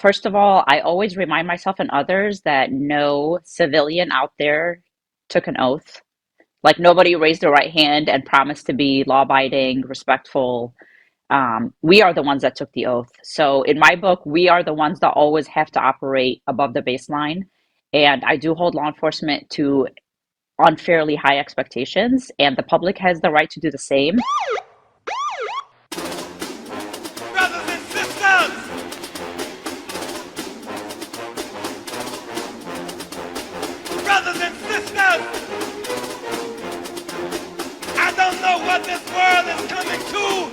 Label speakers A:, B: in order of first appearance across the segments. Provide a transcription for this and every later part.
A: First of all, I always remind myself and others that no civilian out there took an oath. Like nobody raised their right hand and promised to be law-abiding, respectful. We are the ones that took the oath. So in my book, we are the ones that always have to operate above the baseline. And I do hold law enforcement to unfairly high expectations, and the public has the right to do the same.
B: Brothers and sisters, brothers and sisters, I don't know what this world is coming to.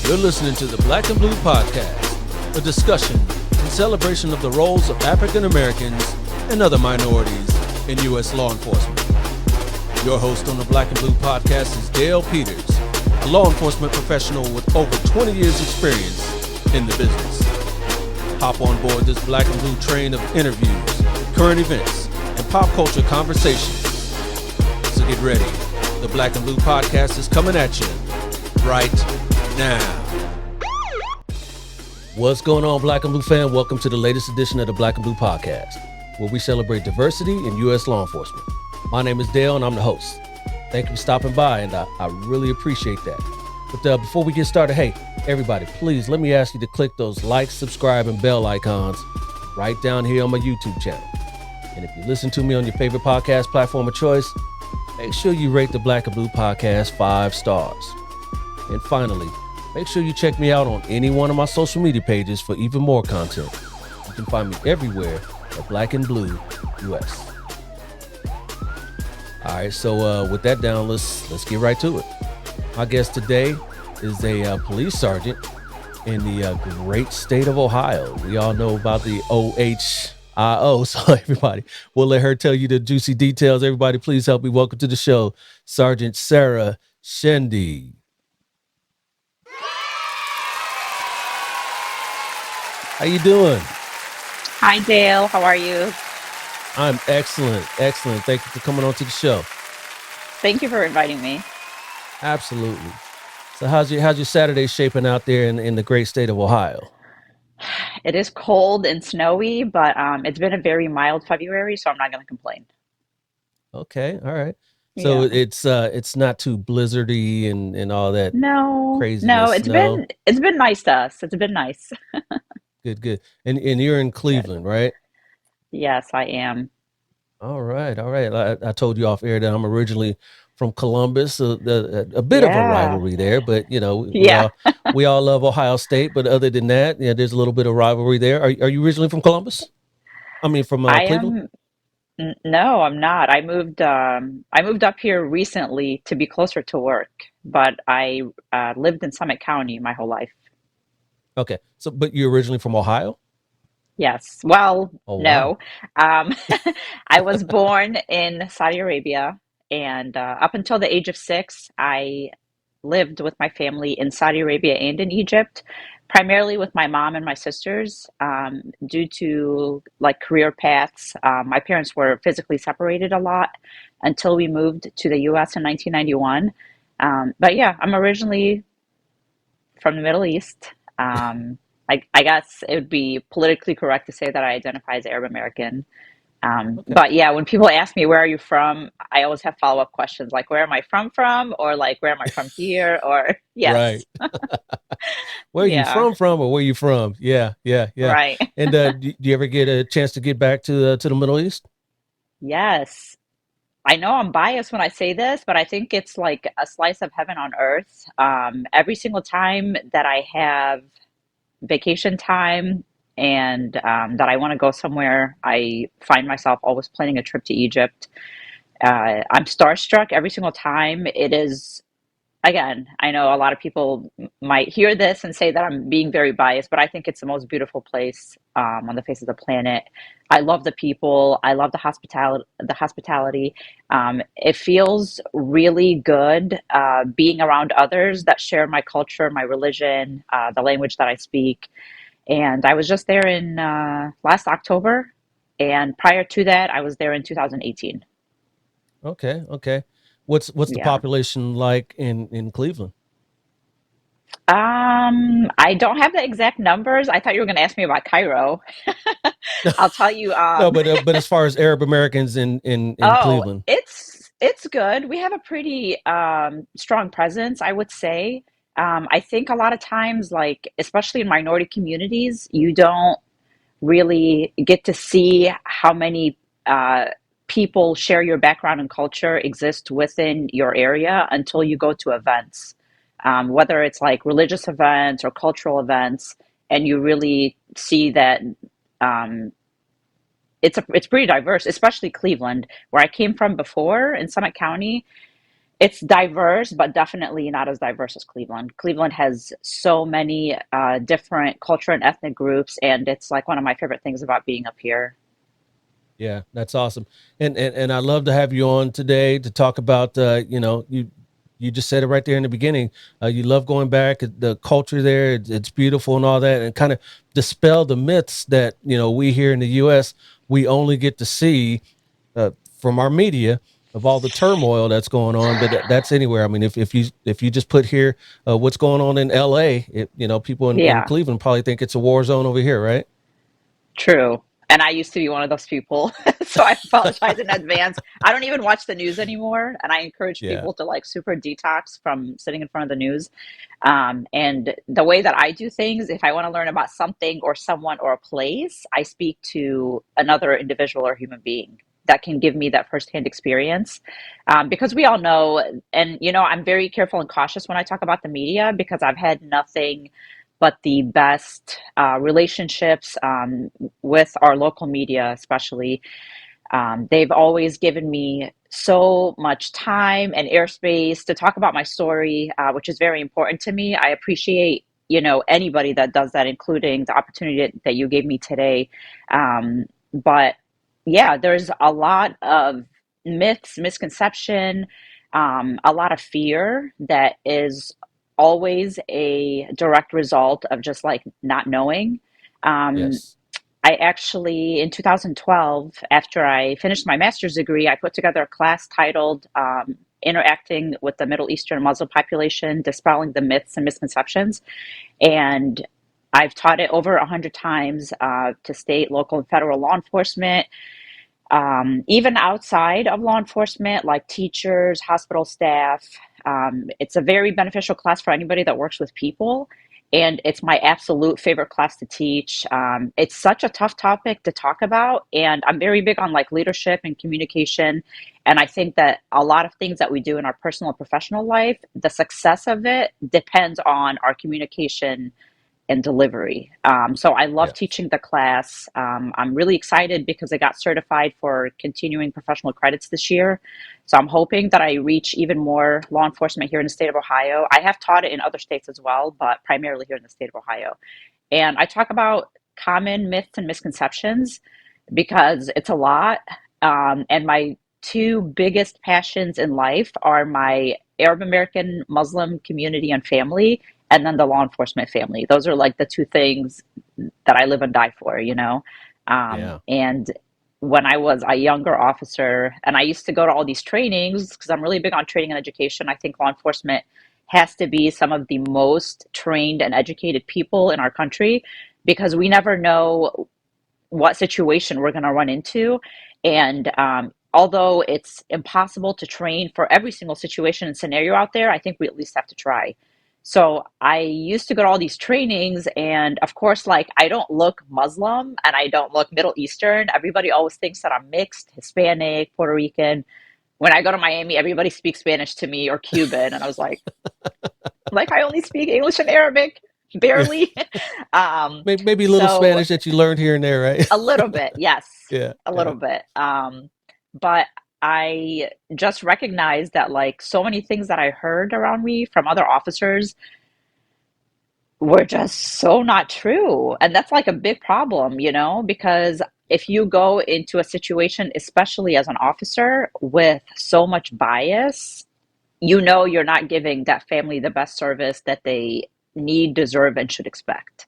C: You're listening to the Black and Blue Podcast, a discussion and celebration of the roles of African Americans and other minorities in U.S. law enforcement. Your host on the Black and Blue Podcast is Dale Peters, a law enforcement professional with over 20 years experience in the business. Hop on board this Black and Blue train of interviews, current events, and pop culture conversations. So get ready. The Black and Blue Podcast is coming at you right now. What's going on, Black and Blue fan? Welcome to the latest edition of the Black and Blue Podcast, where we celebrate diversity in U.S. law enforcement. My name is Dale, and I'm the host. Thank you for stopping by, and I really appreciate that. But before we get started, hey, everybody, please let me ask you to click those like, subscribe, and bell icons right down here on my YouTube channel. And if you listen to me on your favorite podcast platform of choice, make sure you rate the Black and Blue Podcast 5 stars. And finally, make sure you check me out on any one of my social media pages for even more content. You can find me everywhere at Black and Blue US. All right, so with that down, let's get right to it. My guest today is a police sergeant in the great state of Ohio. We all know about the OHIO, so everybody, we'll let her tell you the juicy details. Everybody, please help me welcome to the show, Sergeant Sarah Shendy. How you doing?
A: Hi, Dale. How are you?
C: I'm excellent. Thank you for coming on to the show.
A: Thank you for inviting me.
C: Absolutely. So how's your Saturday shaping out there in the great state of Ohio?
A: It is cold and snowy, but it's been a very mild February, so I'm not going to complain.
C: Okay, all right. So
A: Yeah.
C: it's not too blizzardy and all that
A: No, no,
C: craziness. No,
A: it's been nice to us. It's been nice.
C: good. And you're in
A: Good.
C: Cleveland, right?
A: Yes, I am.
C: All right. I told you off air that I'm originally from Columbus, a bit of a
A: Yeah.
C: rivalry there, but we
A: Yeah,
C: all love Ohio State. But other than that, yeah, there's a little bit of rivalry there. Are you originally from Columbus? I mean, from
A: I
C: Cleveland?
A: am. No, I'm not. I moved up here recently to be closer to work, but I lived in Summit County my whole life.
C: Okay. So, but you're originally from Ohio?
A: Yes. Well,
C: Oh, wow.
A: no. Um, I was born in Saudi Arabia, and up until the age of 6, I lived with my family in Saudi Arabia and in Egypt, primarily with my mom and my sisters. Due to like career paths, my parents were physically separated a lot until we moved to the US in 1991. But yeah, I'm originally from the Middle East. I guess it would be politically correct to say that I identify as Arab American.
C: Okay.
A: But yeah, when people ask me where are you from, I always have follow-up questions like where am I from, or like where am I from here, or
C: Right.
A: yes,
C: Where are you
A: yeah,
C: from or where you from? Yeah.
A: right,
C: And do you ever get a chance to get back to the Middle East?
A: yes. I know I'm biased when I say this, but I think it's like a slice of heaven on earth. Every single time that I have vacation time and that I want to go somewhere, I find myself always planning a trip to Egypt. I'm starstruck every single time. It is, again, I know a lot of people might hear this and say that I'm being very biased, but I think it's the most beautiful place on the face of the planet. I love the people. I love the hospitality. It feels really good being around others that share my culture, my religion, the language that I speak. And I was just there in last October, and prior to that, I was there in 2018.
C: Okay. What's the
A: Yeah.
C: population like in Cleveland?
A: I don't have the exact numbers. I thought you were going to ask me about Cairo. I'll tell you.
C: No, but as far as Arab Americans in
A: Oh,
C: Cleveland,
A: it's good. We have a pretty strong presence, I would say. I think a lot of times, like especially in minority communities, you don't really get to see how many uh, people share your background and culture exist within your area until you go to events, whether it's like religious events or cultural events, and you really see that um, it's pretty diverse, especially Cleveland, where I came from before in Summit County. It's diverse, but definitely not as diverse as Cleveland. Cleveland has so many different culture and ethnic groups, and it's like one of my favorite things about being up here.
C: yeah, that's awesome. And I love to have you on today to talk about you just said it right there in the beginning. You love going back, the culture there, it's beautiful and all that, and kind of dispel the myths that we here in the U.S. we only get to see from our media of all the turmoil that's going on, but that's anywhere. I mean, if you just put here what's going on in L.A., people in
A: Yeah,
C: Cleveland probably think it's a war zone over here, right?
A: true. And I used to be one of those people, so I apologize in advance. I don't even watch the news anymore, and I encourage
C: Yeah.
A: people to like super detox from sitting in front of the news. And the way that I do things, if I want to learn about something or someone or a place, I speak to another individual or human being that can give me that firsthand experience. Because we all know, and I'm very careful and cautious when I talk about the media because I've had nothing but the best relationships with our local media, especially. They've always given me so much time and airspace to talk about my story, which is very important to me. I appreciate, anybody that does that, including the opportunity that you gave me today. But yeah, there's a lot of myths, misconception, a lot of fear that is always a direct result of just like not knowing. Um,
C: Yes.
A: I actually, in 2012, after I finished my master's degree, I put together a class titled Interacting with the Middle Eastern Muslim Population, Dispelling the Myths and Misconceptions. And I've taught it over 100 times to state, local, and federal law enforcement, even outside of law enforcement, like teachers, hospital staff. It's a very beneficial class for anybody that works with people. And it's my absolute favorite class to teach. It's such a tough topic to talk about. And I'm very big on like leadership and communication. And I think that a lot of things that we do in our personal and professional life, the success of it depends on our communication and delivery. So I love
C: Yes.
A: teaching the class. I'm really excited because I got certified for continuing professional credits this year. So I'm hoping that I reach even more law enforcement here in the state of Ohio. I have taught it in other states as well, but primarily here in the state of Ohio. And I talk about common myths and misconceptions because it's a lot. And my two biggest passions in life are my Arab American Muslim community and family, and then the law enforcement family. Those are like the two things that I live and die for.
C: Yeah.
A: And when I was a younger officer, and I used to go to all these trainings because I'm really big on training and education, I think law enforcement has to be some of the most trained and educated people in our country because we never know what situation we're going to run into. And although it's impossible to train for every single situation and scenario out there, I think we at least have to try. So I used to go to all these trainings, and of course, like I don't look Muslim and I don't look Middle Eastern. Everybody always thinks that I'm mixed, Hispanic, Puerto Rican. When I go to Miami, everybody speaks Spanish to me or Cuban, and I was like I only speak English and Arabic,
C: Yeah.
A: barely.
C: Maybe a little
A: So
C: Spanish that you learned here and there, right?
A: a little bit, yes,
C: Yeah.
A: a
C: Yeah.
A: little bit. But I just recognized that like so many things that I heard around me from other officers were just so not true. And that's like a big problem, because if you go into a situation, especially as an officer, with so much bias, you're not giving that family the best service that they need, deserve, and should expect.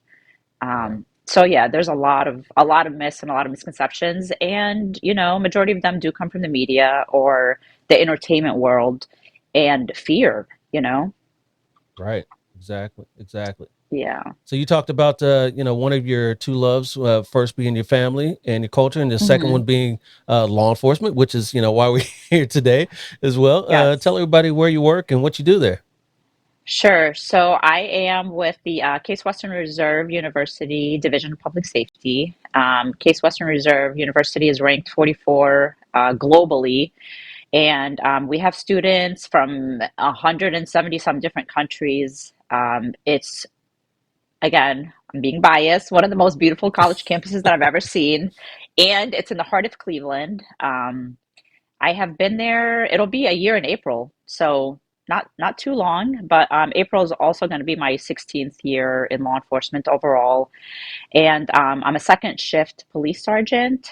C: Yeah.
A: So yeah, there's a lot of myths and a lot of misconceptions, and majority of them do come from the media or the entertainment world and fear.
C: Right. exactly, exactly.
A: Yeah.
C: So you talked about one of your two loves, first being your family and your culture, and the second
A: Hmm.
C: one being law enforcement, which is why we're here today as well. Tell
A: Yes.
C: everybody where you work and what you do there.
A: Sure. So I am with the Case Western Reserve University Division of Public Safety. Case Western Reserve University is ranked 44 globally, and we have students from 170 some different countries. It's, again, I'm being biased, one of the most beautiful college campuses that I've ever seen, and it's in the heart of Cleveland. I have been there. It'll be a year in April, so not too long. But April is also going to be my 16th year in law enforcement overall, and I'm a second shift police sergeant.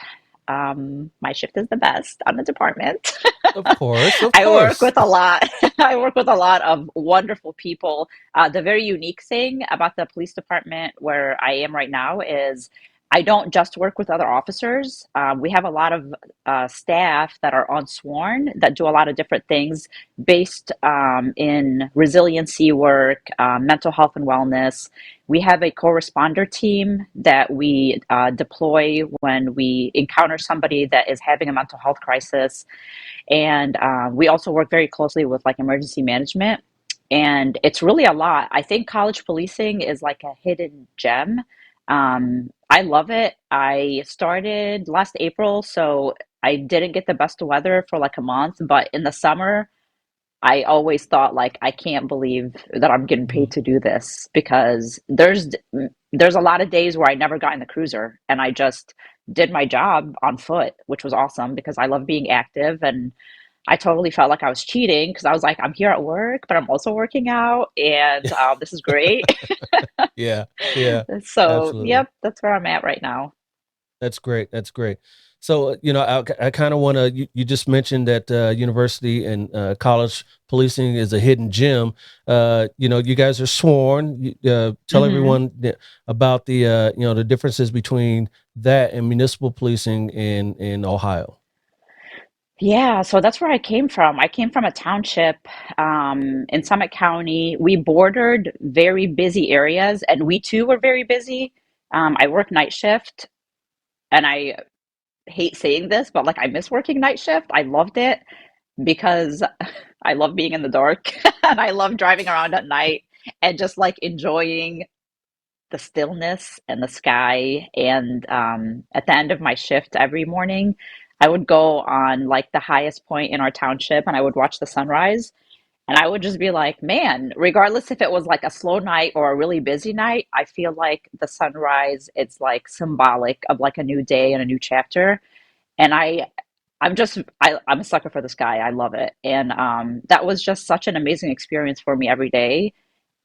A: My shift is the best on the department.
C: Of course, of
A: I work
C: course.
A: with a lot. I work with a lot of wonderful people. The very unique thing about the police department where I am right now is I don't just work with other officers. We have a lot of staff that are unsworn that do a lot of different things based in resiliency work, mental health and wellness. We have a co-responder team that we deploy when we encounter somebody that is having a mental health crisis, and we also work very closely with like emergency management. And it's really a lot. I think college policing is like a hidden gem. I love it. I started last April, so I didn't get the best of weather for like a month, but in the summer, I always thought like I can't believe that I'm getting paid
C: Mhm.
A: to do this, because there's a lot of days where I never got in the cruiser and I just did my job on foot, which was awesome because I love being active, and I totally felt like I was cheating because I was like, I'm here at work, but I'm also working out, and this is great.
C: Yeah, yeah,
A: So,
C: absolutely.
A: yep, that's where I'm at right now.
C: That's great. That's great. So, I kind of want to, you just mentioned that university and college policing is a hidden gem. You guys are sworn. Tell
A: Hmm.
C: everyone about the differences between that and municipal policing in Ohio.
A: Yeah, so that's where I came from. I came from a township in Summit County. We bordered very busy areas, and we too were very busy. I work night shift, and I hate saying this, but like I miss working night shift. I loved it because I love being in the dark and I love driving around at night and just like enjoying the stillness and the sky. And at the end of my shift every morning, I would go on like the highest point in our township and I would watch the sunrise. And I would just be like, man, regardless if it was like a slow night or a really busy night, I feel like the sunrise, it's like symbolic of like a new day and a new chapter. And I'm a sucker for the sky. I love it. And that was just such an amazing experience for me every day.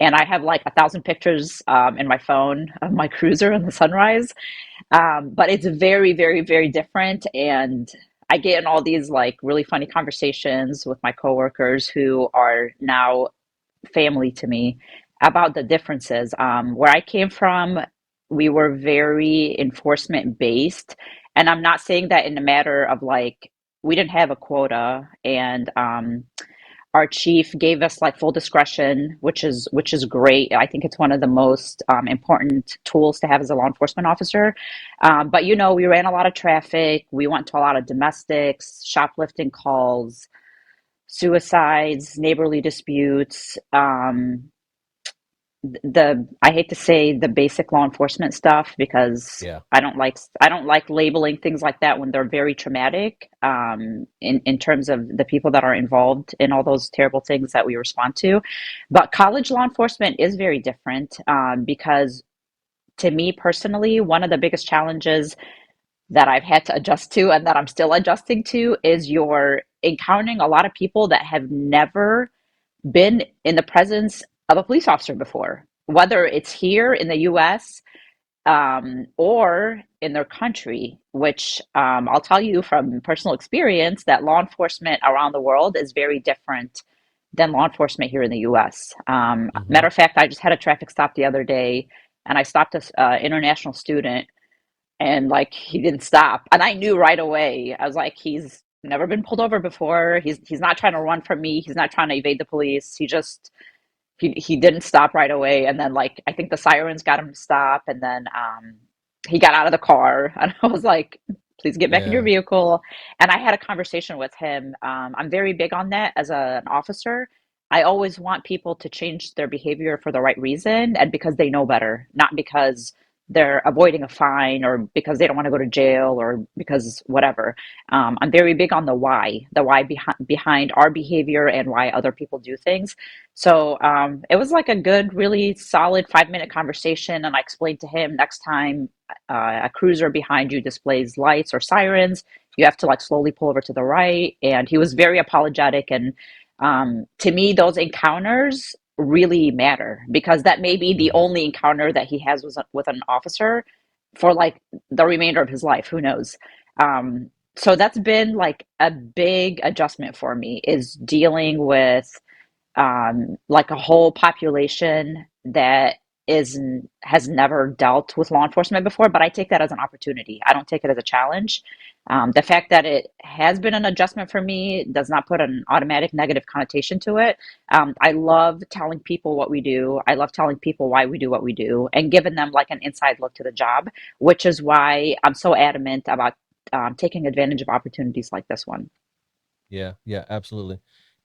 A: And I have like 1,000 pictures in my phone of my cruiser and the sunrise. But it's very, very, very different. And I get in all these like really funny conversations with my coworkers who are now family to me about the differences. Where I came from, we were very enforcement based. And I'm not saying that in a matter of like, we didn't have a quota, and our chief gave us like full discretion, which is great. I think it's one of the most important tools to have as a law enforcement officer. But we ran a lot of traffic. We went to a lot of domestics, shoplifting calls, suicides, neighborly disputes. The I hate to say the basic law enforcement stuff because
C: Yeah.
A: I don't like labeling things like that when they're very traumatic, in terms of the people that are involved in all those terrible things that we respond to. But college law enforcement is very different, because to me personally, one of the biggest challenges that I've had to adjust to and that I'm still adjusting to is you're encountering a lot of people that have never been in the presence of a police officer before, whether it's here in the US, or in their country, which, I'll tell you from personal experience that law enforcement around the world is very different than law enforcement here in the US.
C: Hmm.
A: Matter of fact, I just had a traffic stop the other day and I stopped a international student, and like he didn't stop. And I knew right away. I was like, he's never been pulled over before. He's not trying to run from me. He's not trying to evade the police. He just he didn't stop right away, and then like I think the sirens got him to stop, and then he got out of the car, and I was like, please get back in your
C: Yeah.
A: vehicle. And I had a conversation with him. I'm very big on that as an officer. I always want people to change their behavior for the right reason and because they know better, not because they're avoiding a fine or because they don't want to go to jail or because whatever. I'm very big on the why behind our behavior and why other people do things. So it was like a good, really solid 5 minute conversation. And I explained to him next time a cruiser behind you displays lights or sirens, you have to like slowly pull over to the right. And he was very apologetic. And to me, those encounters really matter because that may be the
C: Mhm.
A: only encounter that he has with an officer for like the remainder of his life. Who knows? So that's been like a big adjustment for me is dealing with like a whole population that is has never dealt with law enforcement before, but I take that as an opportunity. I don't take it as a challenge. The fact that it has been an adjustment for me does not put an automatic negative connotation to it. I love telling people what we do. I love telling people why we do what we do and giving them like an inside look to the job, which is why I'm so adamant about taking advantage of opportunities like this one.
C: Yeah, yeah, absolutely.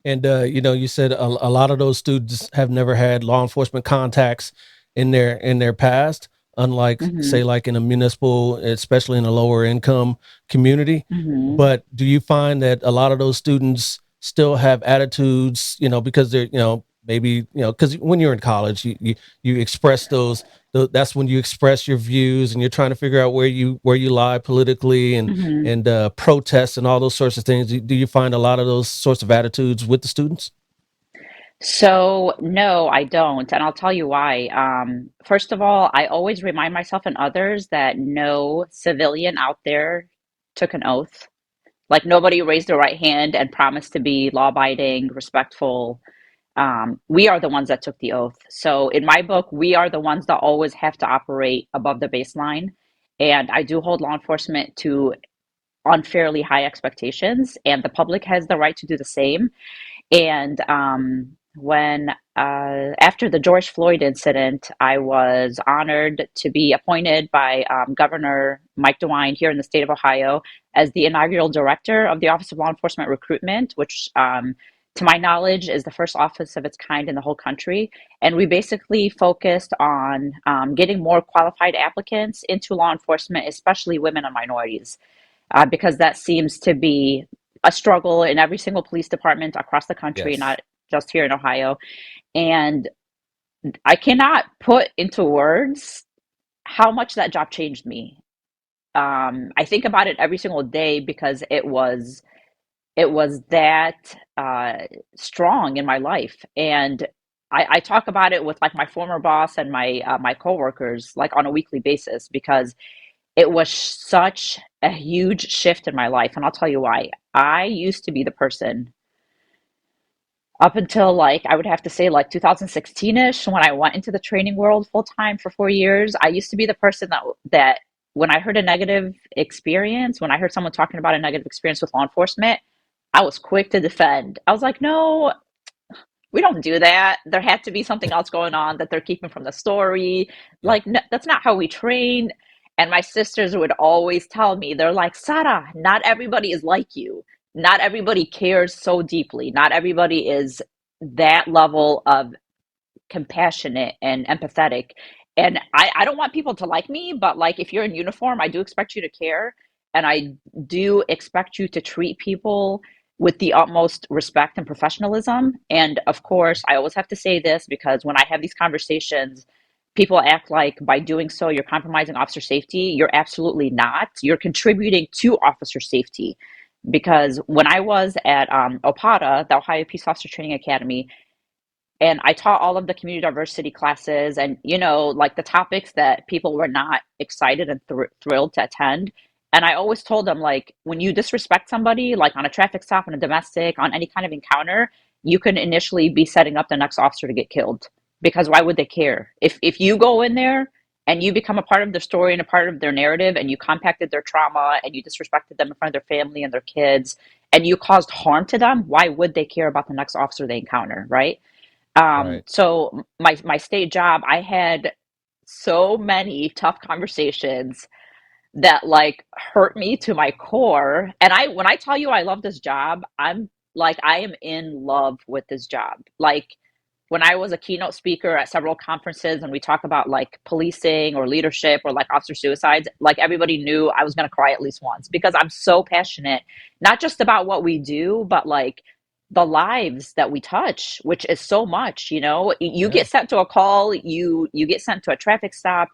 C: And you said a lot of those students have never had law enforcement contacts in their past, unlike say
A: Hmm.
C: like in a municipal, especially in a lower income community.
A: Hmm.
C: But do you find that a lot of those students still have attitudes, because they're, maybe, because when you're in college, you express that's when you express your views and you're trying to figure out where you lie politically
A: Hmm.
C: and protests and all those sorts of things. Do you find a lot of those sorts of attitudes with the students?
A: So, no, I don't. And I'll tell you why. First of all, I always remind myself and others that no civilian out there took an oath. Like, nobody raised their right hand and promised to be law abiding, respectful. We are the ones that took the oath. So, in my book, we are the ones that always have to operate above the baseline. And I do hold law enforcement to unfairly high expectations, and the public has the right to do the same. And when after the George Floyd incident, I was honored to be appointed by Governor Mike DeWine here in the state of Ohio as the inaugural director of the Office of Law Enforcement Recruitment, which, to my knowledge, is the first office of its kind in the whole country. And we basically focused on getting more qualified applicants into law enforcement, especially women and minorities because that seems to be a struggle in every single police department across the country,
C: Yes.
A: not just here in Ohio. And I cannot put into words how much that job changed me. I think about it every single day because it was that strong in my life, and I talk about it with like my former boss and my coworkers like on a weekly basis because it was such a huge shift in my life, and I'll tell you why. I used to be the person up until like I would have to say like 2016ish when I went into the training world full time for 4 years. I used to be the person that when I heard a negative experience, when I heard someone talking about a negative experience with law enforcement, I was quick to defend. I was like, no, we don't do that. There had to be something else going on that they're keeping from the story.
C: Yeah.
A: Like, no, that's not how we train. And my sisters would always tell me, they're like, Sarah, not everybody is like you. Not everybody cares so deeply. Not everybody is that level of compassionate and empathetic. And I don't want people to like me, but like if you're in uniform, I do expect you to care. And I do expect you to treat people with the utmost respect and professionalism. And of course, I always have to say this because when I have these conversations, people act like by doing so, you're compromising officer safety. You're absolutely not. You're contributing to officer safety. Because when I was at OPATA, the Ohio Peace Officer Training Academy, and I taught all of the community diversity classes and like the topics that people were not excited and thrilled to attend. And I always told them like when you disrespect somebody like on a traffic stop, on a domestic, on any kind of encounter, you can initially be setting up the next officer to get killed because why would they care if you go in there and you become a part of their story and a part of their narrative and you compacted their trauma and you disrespected them in front of their family and their kids and you caused harm to them, why would they care about the next officer they encounter, right?
C: Right.
A: So my state job, I had so many tough conversations that like hurt me to my core. And I when I tell you I love this job, I'm like I am in love with this job. Like when I was a keynote speaker at several conferences and we talk about like policing or leadership or like officer suicides, like everybody knew I was going to cry at least once because I'm so passionate, not just about what we do, but like the lives that we touch, which is so much, you know. You
C: Yeah.
A: get sent to a call, you get sent to a traffic stop,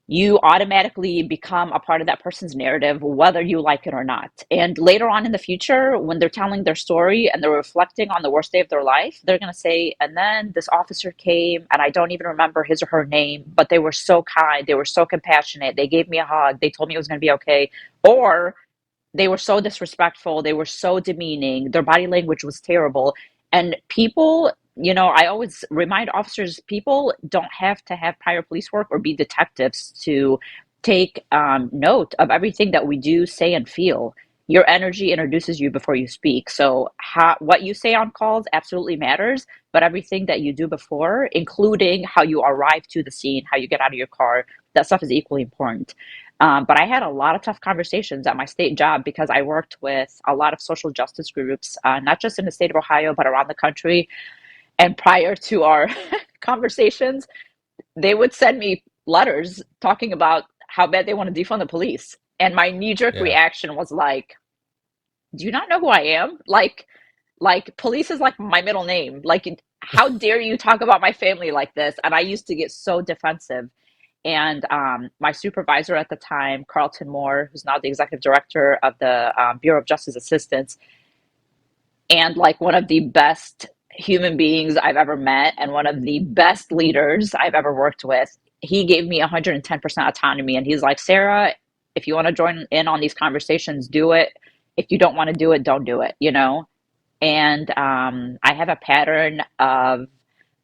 A: you automatically become a part of that person's narrative, whether you like it or not. And later on in the future, when they're telling their story and they're reflecting on the worst day of their life, they're going to say, and then this officer came, and I don't even remember his or her name, but they were so kind. They were so compassionate. They gave me a hug. They told me it was going to be okay. Or they were so disrespectful, they were so demeaning, their body language was terrible. And people, you know, I always remind officers, people don't have to have prior police work or be detectives to take note of everything that we do, say, and feel. Your energy introduces you before you speak. So what you say on calls absolutely matters, but everything that you do before, including how you arrive to the scene, how you get out of your car, that stuff is equally important. But I had a lot of tough conversations at my state job because I worked with a lot of social justice groups, not just in the state of Ohio, but around the country. And prior to our conversations, they would send me letters talking about how bad they want to defund the police. And my knee-jerk
C: Yeah.
A: reaction was like, do you not know who I am? Like police is like my middle name. Like, how dare you talk about my family like this? And I used to get so defensive. And my supervisor at the time, Carlton Moore, who's now the executive director of the Bureau of Justice Assistance, and like one of the best human beings I've ever met and one of the best leaders I've ever worked with, he gave me 110% autonomy. And he's like, Sarah, if you want to join in on these conversations, do it. If you don't want to do it, don't do it, you know? And I have a pattern of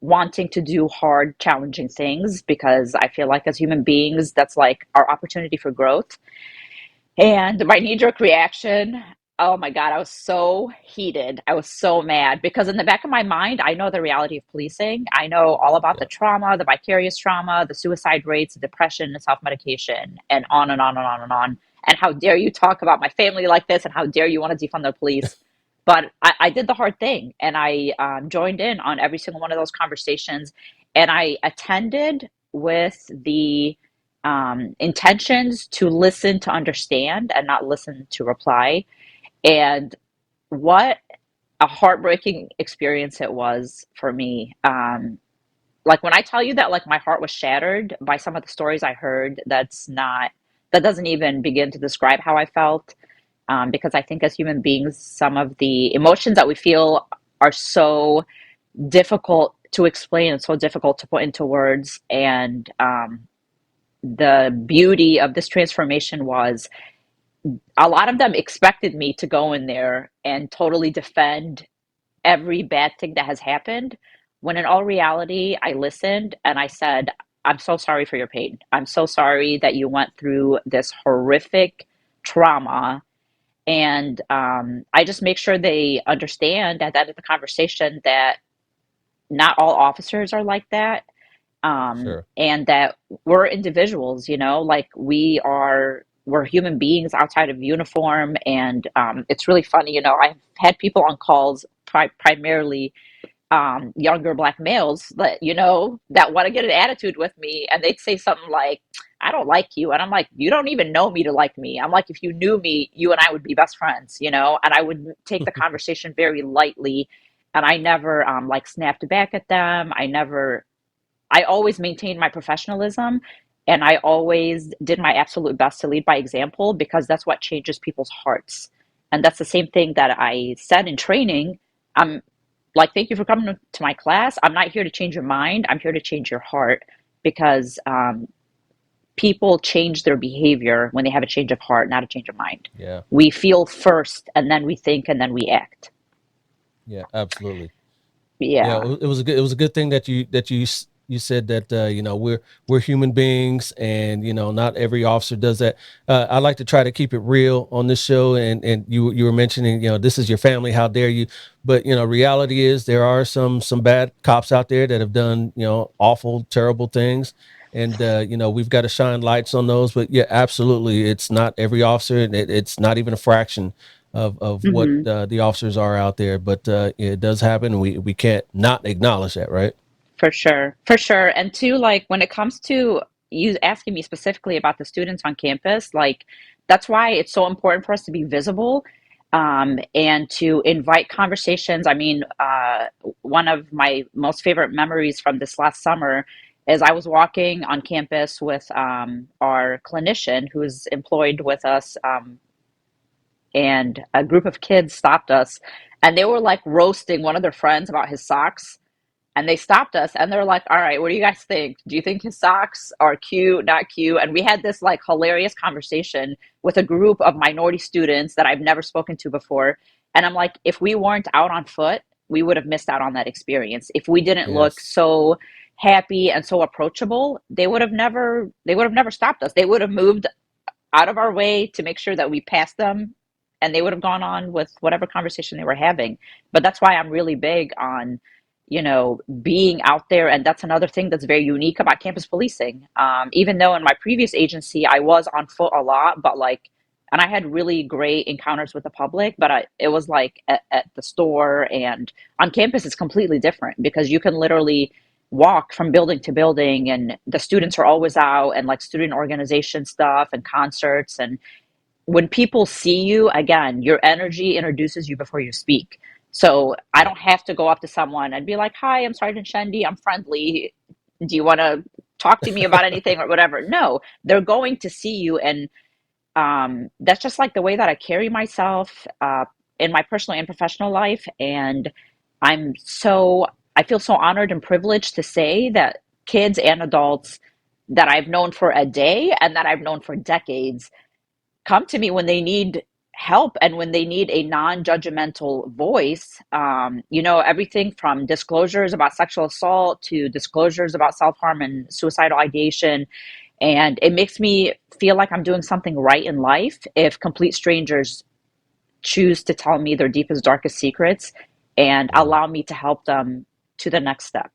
A: wanting to do hard, challenging things because I feel like as human beings, that's like our opportunity for growth. And my knee jerk reaction, oh my God, I was so heated. I was so mad because in the back of my mind, I know the reality of policing. I know all about the
C: Yeah.
A: trauma, the vicarious trauma, the suicide rates, the depression, and self medication, and on and on and on and on. And how dare you talk about my family like this, and how dare you want to defund the police? But I did the hard thing and I joined in on every single one of those conversations. And I attended with the intentions to listen to understand and not listen to reply. And what a heartbreaking experience it was for me. Like when I tell you that like my heart was shattered by some of the stories I heard, that doesn't even begin to describe how I felt. Because I think as human beings, some of the emotions that we feel are so difficult to explain and so difficult to put into words. And the beauty of this transformation was a lot of them expected me to go in there and totally defend every bad thing that has happened. When in all reality, I listened and I said, I'm so sorry for your pain. I'm so sorry that you went through this horrific trauma. And I just make sure they understand at the end of the conversation that not all officers are like that,
C: Sure.
A: and that we're individuals, you know, like we're human beings outside of uniform. And it's really funny, you know, I've had people on calls primarily younger black males that, you know, that want to get an attitude with me, and they'd say something like, I don't like you. And I'm like, you don't even know me to like me. I'm like, if you knew me, you and I would be best friends, you know? And I would take the conversation very lightly. And I never like snapped back at them. I always maintained my professionalism, and I always did my absolute best to lead by example because that's what changes people's hearts. And that's the same thing that I said in training. I'm like, thank you for coming to my class. I'm not here to change your mind. I'm here to change your heart because people change their behavior when they have a change of heart, not a change of mind.
C: Yeah.
A: We feel first, and then we think, and then we act.
C: Yeah. Absolutely. Yeah.
A: Yeah.
C: It was a good thing that you You said that we're human beings, and not every officer does that. I like to try to keep it real on this show, and you were mentioning this is your family. How dare you? But reality is there are some bad cops out there that have done awful, terrible things, and we've got to shine lights on those. But yeah, absolutely, it's not every officer, and it's not even a fraction of what
A: Hmm.
C: the officers are out there. But it does happen, and we can't not acknowledge that, right?
A: For sure. For sure. And two, like when it comes to you asking me specifically about the students on campus, like that's why it's so important for us to be visible, and to invite conversations. I mean, one of my most favorite memories from this last summer is I was walking on campus with our clinician who is employed with us, and a group of kids stopped us and they were like roasting one of their friends about his socks, and they stopped us and they're like, all right, what do you guys think? Do you think his socks are cute, not cute? And we had this like hilarious conversation with a group of minority students that I've never spoken to before. And I'm like, if we weren't out on foot, we would have missed out on that experience. If we didn't look
C: Yes.
A: so happy and so approachable, they would have never stopped us. They would have moved out of our way to make sure that we passed them, and they would have gone on with whatever conversation they were having. But that's why I'm really big on being out there. And that's another thing that's very unique about campus policing. Even though in my previous agency I was on foot a lot, but like, and I had really great encounters with the public, but it was like at the store, and on campus it's completely different because you can literally walk from building to building, and the students are always out, and like student organization stuff and concerts. And when people see you, again, your energy introduces you before you speak. So I don't have to go up to someone and be like, hi, I'm Sergeant Shendy. I'm friendly. Do you want to talk to me about anything or whatever? No, they're going to see you. And that's just like the way that I carry myself in my personal and professional life. And I feel so honored and privileged to say that kids and adults that I've known for a day and that I've known for decades come to me when they need help and when they need a non-judgmental voice. Everything from disclosures about sexual assault to disclosures about self-harm and suicidal ideation. And it makes me feel like I'm doing something right in life if complete strangers choose to tell me their deepest, darkest secrets and
C: Yeah.
A: allow me to help them to the next step.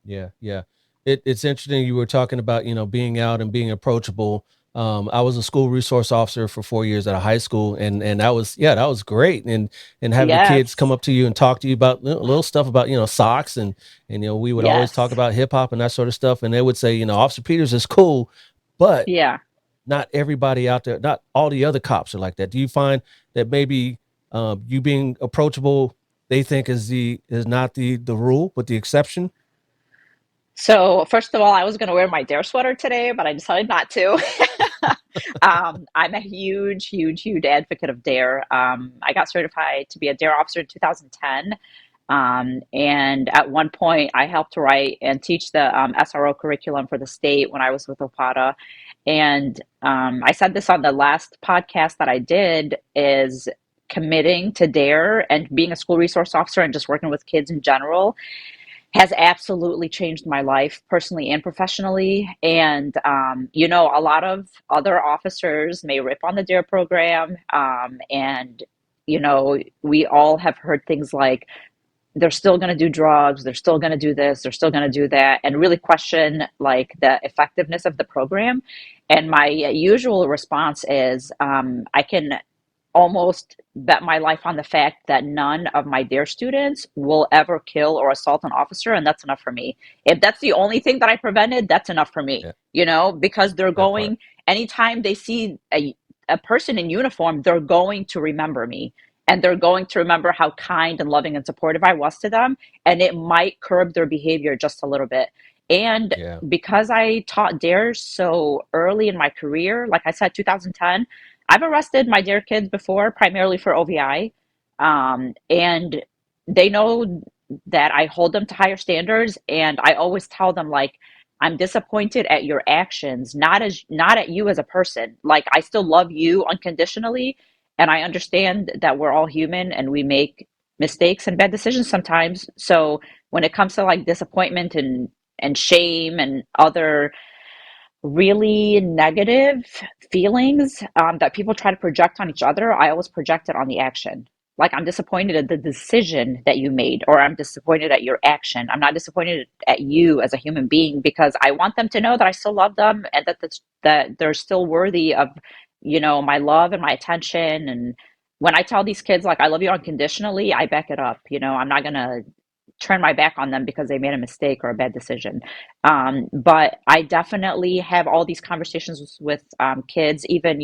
C: Yeah, yeah. It's interesting you were talking about, being out and being approachable. I was a school resource officer for 4 years at a high school, and that was, yeah, that was great. And having the kids come
A: Yes.
C: up to you and talk to you about little stuff about, socks, and we would always talk
A: Yes.
C: about hip hop and that sort of stuff. And they would say, Officer Peters is cool, but
A: Yeah.
C: not everybody out there, not all the other cops are like that. Do you find that maybe you being approachable, they think is not the rule, but the exception?
A: So, first of all, I was going to wear my Dare sweater today, but I decided not to. I'm a huge, huge, huge advocate of Dare. I got certified to be a Dare officer in 2010. And at one point, I helped write and teach the SRO curriculum for the state when I was with OPATA. And I said this on the last podcast that I did is committing to Dare and being a school resource officer and just working with kids in general has absolutely changed my life personally and professionally. And, a lot of other officers may rip on the DARE program. We all have heard things like, they're still going to do drugs, they're still going to do this, they're still going to do that, and really question like the effectiveness of the program. And my usual response is, I can almost bet my life on the fact that none of my DARE students will ever kill or assault an officer, and that's enough for me. If that's the only thing that I prevented, that's enough for me,
C: Yeah,
A: because they're
C: that part.
A: going, anytime they see a person in uniform, they're going to remember me. And they're going to remember how kind and loving and supportive I was to them. And it might curb their behavior just a little bit. And
C: Yeah.
A: because I taught DARE so early in my career, like I said, 2010, I've arrested my DARE kids before, primarily for OVI. And they know that I hold them to higher standards. And I always tell them, like, I'm disappointed at your actions, not at you as a person. Like, I still love you unconditionally, and I understand that we're all human and we make mistakes and bad decisions sometimes. So when it comes to like disappointment and and shame and other really negative feelings that people try to project on each other, I always project it on the action. Like, I'm disappointed at the decision that you made, or I'm disappointed at your action. I'm not disappointed at you as a human being, because I want them to know that I still love them, and that they're still worthy of, my love and my attention. And when I tell these kids, like, I love you unconditionally, I back it up. I'm not gonna turn my back on them because they made a mistake or a bad decision. But I definitely have all these conversations with kids, even,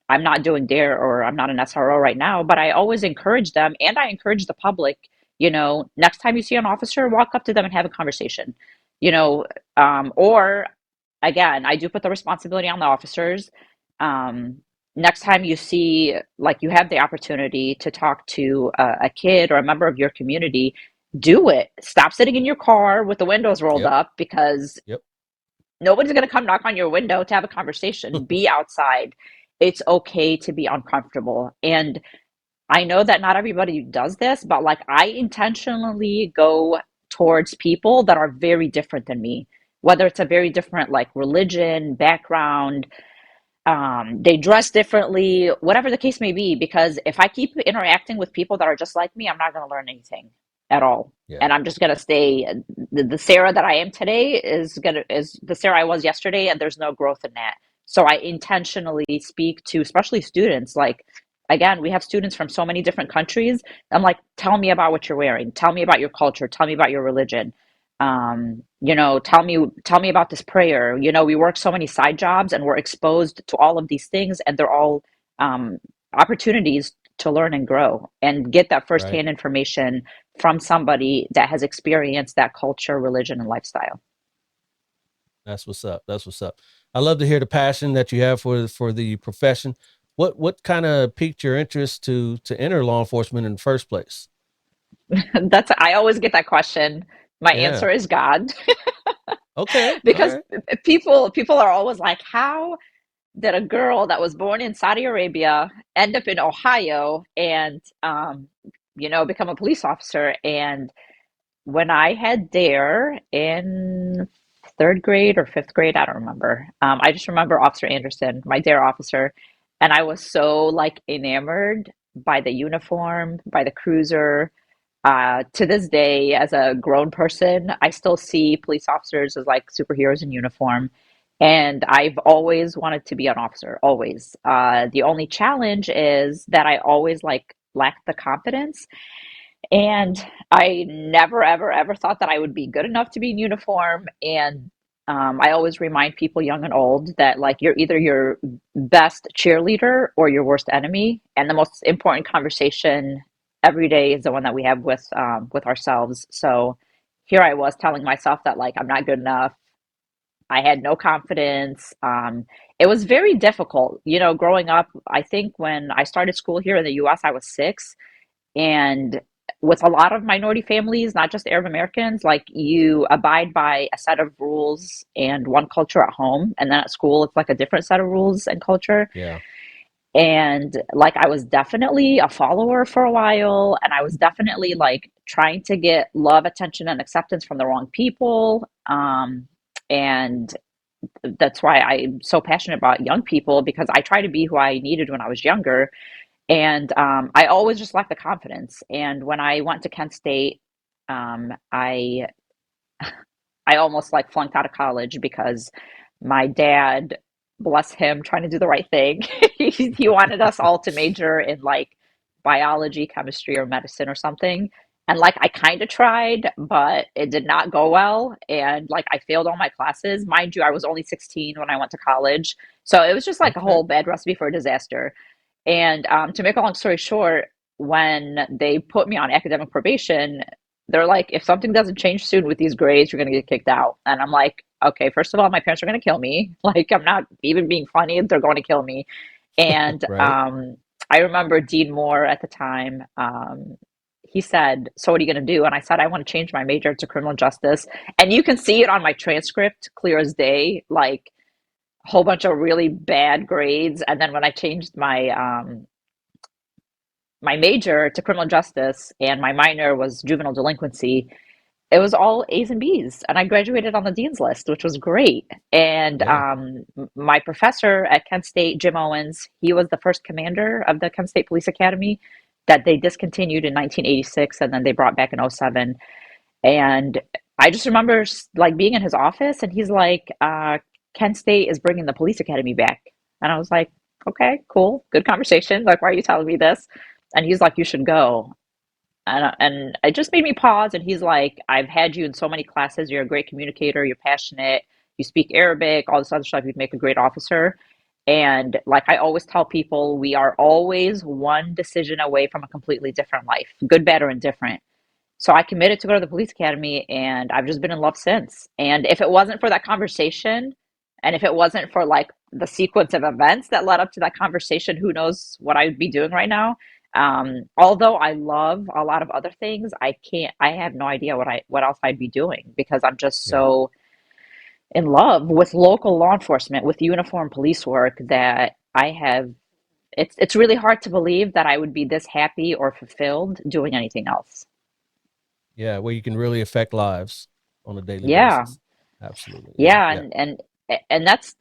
A: I'm not doing DARE, or I'm not an SRO right now, but I always encourage them, and I encourage the public, next time you see an officer, walk up to them and have a conversation, or again, I do put the responsibility on the officers. Um, Next time you see, like, you have the opportunity to talk to a kid or a member of your community, do it. Stop sitting in your car with the windows rolled
C: Yep.
A: up, because
C: Yep.
A: nobody's going to come knock on your window to have a conversation. Be outside. It's okay to be uncomfortable. And I know that not everybody does this, but like, I intentionally go towards people that are very different than me, whether it's a very different, like, religion, background, they dress differently, whatever the case may be, because if I keep interacting with people that are just like me, I'm not going to learn anything at all.
C: Yeah.
A: And I'm just going to stay the Sarah that I am today is the Sarah I was yesterday, and there's no growth in that. So I intentionally speak to, especially students, like, again, we have students from so many different countries. I'm like, tell me about what you're wearing, tell me about your culture, tell me about your religion. Tell me about this prayer. We work so many side jobs, and we're exposed to all of these things, and they're all um, opportunities to learn and grow and get that
C: Right.
A: firsthand information from somebody that has experienced that culture, religion, and lifestyle.
C: That's what's up. That's what's up. I love to hear the passion that you have for the profession. What kind of piqued your interest to enter law enforcement in the first place?
A: I always get that question. My
C: Yeah.
A: answer is God.
C: Okay. All
A: Because
C: right.
A: people are always like, how did a girl that was born in Saudi Arabia end up in Ohio and become a police officer? And when I had DARE in third grade or fifth grade, I don't remember. I just remember Officer Anderson, my DARE officer, and I was so, like, enamored by the uniform, by the cruiser. To this day, as a grown person, I still see police officers as like superheroes in uniform. And I've always wanted to be an officer, always. The only challenge is that I always, like, lack the confidence. And I never, ever, ever thought that I would be good enough to be in uniform. And I always remind people, young and old, that, like, you're either your best cheerleader or your worst enemy. And the most important conversation every day is the one that we have with ourselves. So here I was telling myself that, like, I'm not good enough. I had no confidence. It was very difficult, growing up. I think when I started school here in the US, I was 6, and with a lot of minority families, not just Arab Americans, like, you abide by a set of rules and one culture at home, and then at school it's like a different set of rules and culture.
C: Yeah.
A: And, like, I was definitely a follower for a while, and I was definitely, like, trying to get love, attention, and acceptance from the wrong people. And that's why I'm so passionate about young people, because I try to be who I needed when I was younger, and I always just lacked the confidence. And when I went to Kent State, I almost, like, flunked out of college because my dad, bless him, trying to do the right thing, he wanted us all to major in, like, biology, chemistry, or medicine or something. And, like, I kind of tried, but it did not go well. And, like, I failed all my classes. Mind you, I was only 16 when I went to college. So it was just like a
C: Okay.
A: whole bad recipe for a disaster. And to make a long story short, when they put me on academic probation, they're like, if something doesn't change soon with these grades, you're going to get kicked out. And I'm like, okay, first of all, my parents are going to kill me. Like, I'm not even being funny. They're going to kill me. And
C: Right.
A: I remember Dean Moore at the time. He said, so what are you going to do? And I said, I want to change my major to criminal justice. And you can see it on my transcript, clear as day, like, a whole bunch of really bad grades. And then when I changed my major to criminal justice, and my minor was juvenile delinquency, it was all A's and B's, and I graduated on the dean's list, which was great. And
C: Yeah.
A: my professor at Kent State, Jim Owens, he was the first commander of the Kent State Police Academy that they discontinued in 1986, and then they brought back in '07. And I just remember like being in his office, and he's like, "Kent State is bringing the police academy back," and I was like, "Okay, cool, good conversation. Like, why are you telling me this?" And he's like, "You should go." And it just made me pause. And he's like, I've had you in so many classes. You're a great communicator. You're passionate. You speak Arabic, all this other stuff. You'd make a great officer. And like I always tell people, we are always one decision away from a completely different life, good, bad, or indifferent. So I committed to go to the police academy, and I've just been in love since. And if it wasn't for that conversation, and if it wasn't for like the sequence of events that led up to that conversation, who knows what I'd be doing right now. Although I love a lot of other things, I have no idea what else I'd be doing because I'm just
C: Yeah.
A: so in love with local law enforcement, with uniform police work that I have. It's really hard to believe that I would be this happy or fulfilled doing anything else.
C: Yeah. Where you can really affect lives on a daily
A: Yeah.
C: basis. Absolutely. Yeah.
A: Yeah,
C: Yeah.
A: and that's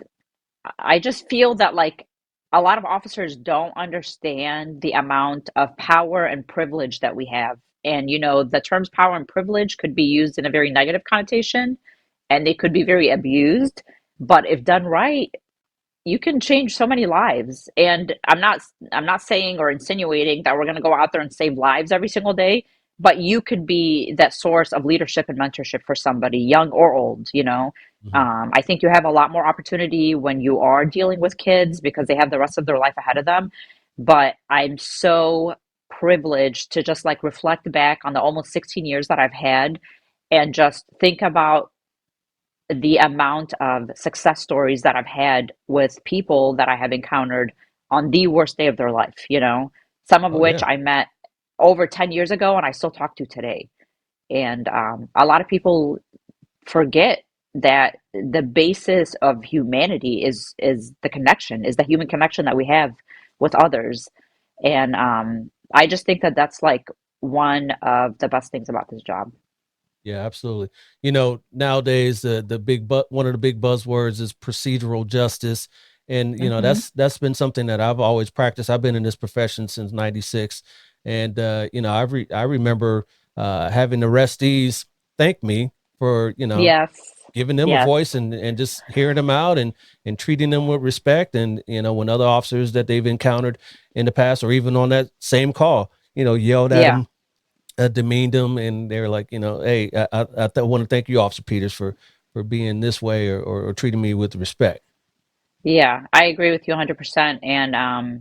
A: I just feel that like a lot of officers don't understand the amount of power and privilege that we have. And the terms power and privilege could be used in a very negative connotation, and they could be very abused. But if done right, you can change so many lives. And I'm not saying or insinuating that we're going to go out there and save lives every single day, but you could be that source of leadership and mentorship for somebody young or old.
C: Mhm.
A: I think you have a lot more opportunity when you are dealing with kids because they have the rest of their life ahead of them. But I'm so privileged to just like reflect back on the almost 16 years that I've had and just think about the amount of success stories that I've had with people that I have encountered on the worst day of their life, some of
C: Oh,
A: which
C: yeah.
A: I met over 10 years ago and I still talk to today. And a lot of people forget that the basis of humanity is the connection, is the human connection that we have with others. And I just think that that's like one of the best things about this job.
C: Yeah, absolutely. Nowadays the one of the big buzzwords is procedural justice, and
A: Hmm.
C: that's been something that I've always practiced. I've been in this profession since '96, and I remember having arrestees thank me for
A: Yes.
C: giving them a
A: Yes.
C: voice and just hearing them out and treating them with respect, and when other officers that they've encountered in the past or even on that same call yelled at
A: Yeah.
C: them, demeaned them, and they're like, hey, I want to thank you, Officer Peters, for being this way or treating me with respect.
A: Yeah, I agree with you 100%. And I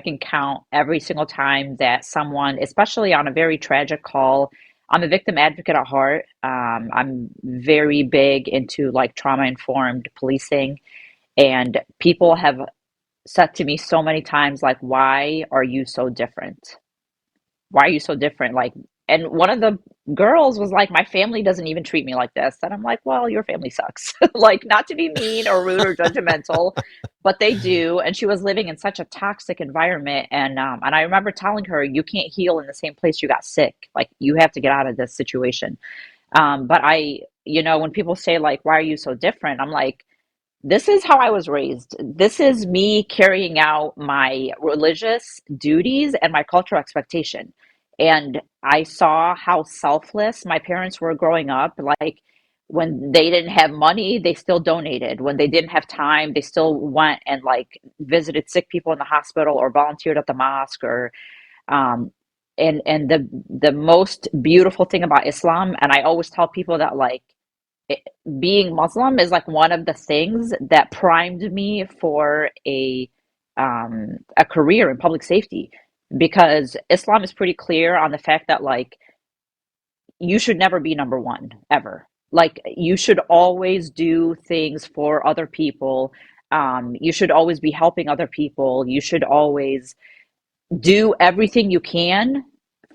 A: can count every single time that someone, especially on a very tragic call, I'm a victim advocate at heart. I'm very big into like trauma informed policing, and people have said to me so many times like, "Why are you so different? Why are you so different?" Like, and one of the girls was like, my family doesn't even treat me like this. And I'm like, well, your family sucks. Like, not to be mean or rude or judgmental, but they do. And she was living in such a toxic environment. And I remember telling her, you can't heal in the same place you got sick. Like, you have to get out of this situation. But when people say like, why are you so different? I'm like, this is how I was raised. This is me carrying out my religious duties and my cultural expectation. And I saw how selfless my parents were growing up. Like when they didn't have money, they still donated. When they didn't have time, they still went and like visited sick people in the hospital or volunteered at the mosque or um and the most beautiful thing about Islam, and I always tell people that like it, being Muslim is like one of the things that primed me for a career in public safety because Islam is pretty clear on the fact that like you should never be number one ever. Like you should always do things for other people. You should always be helping other people. You should always do everything you can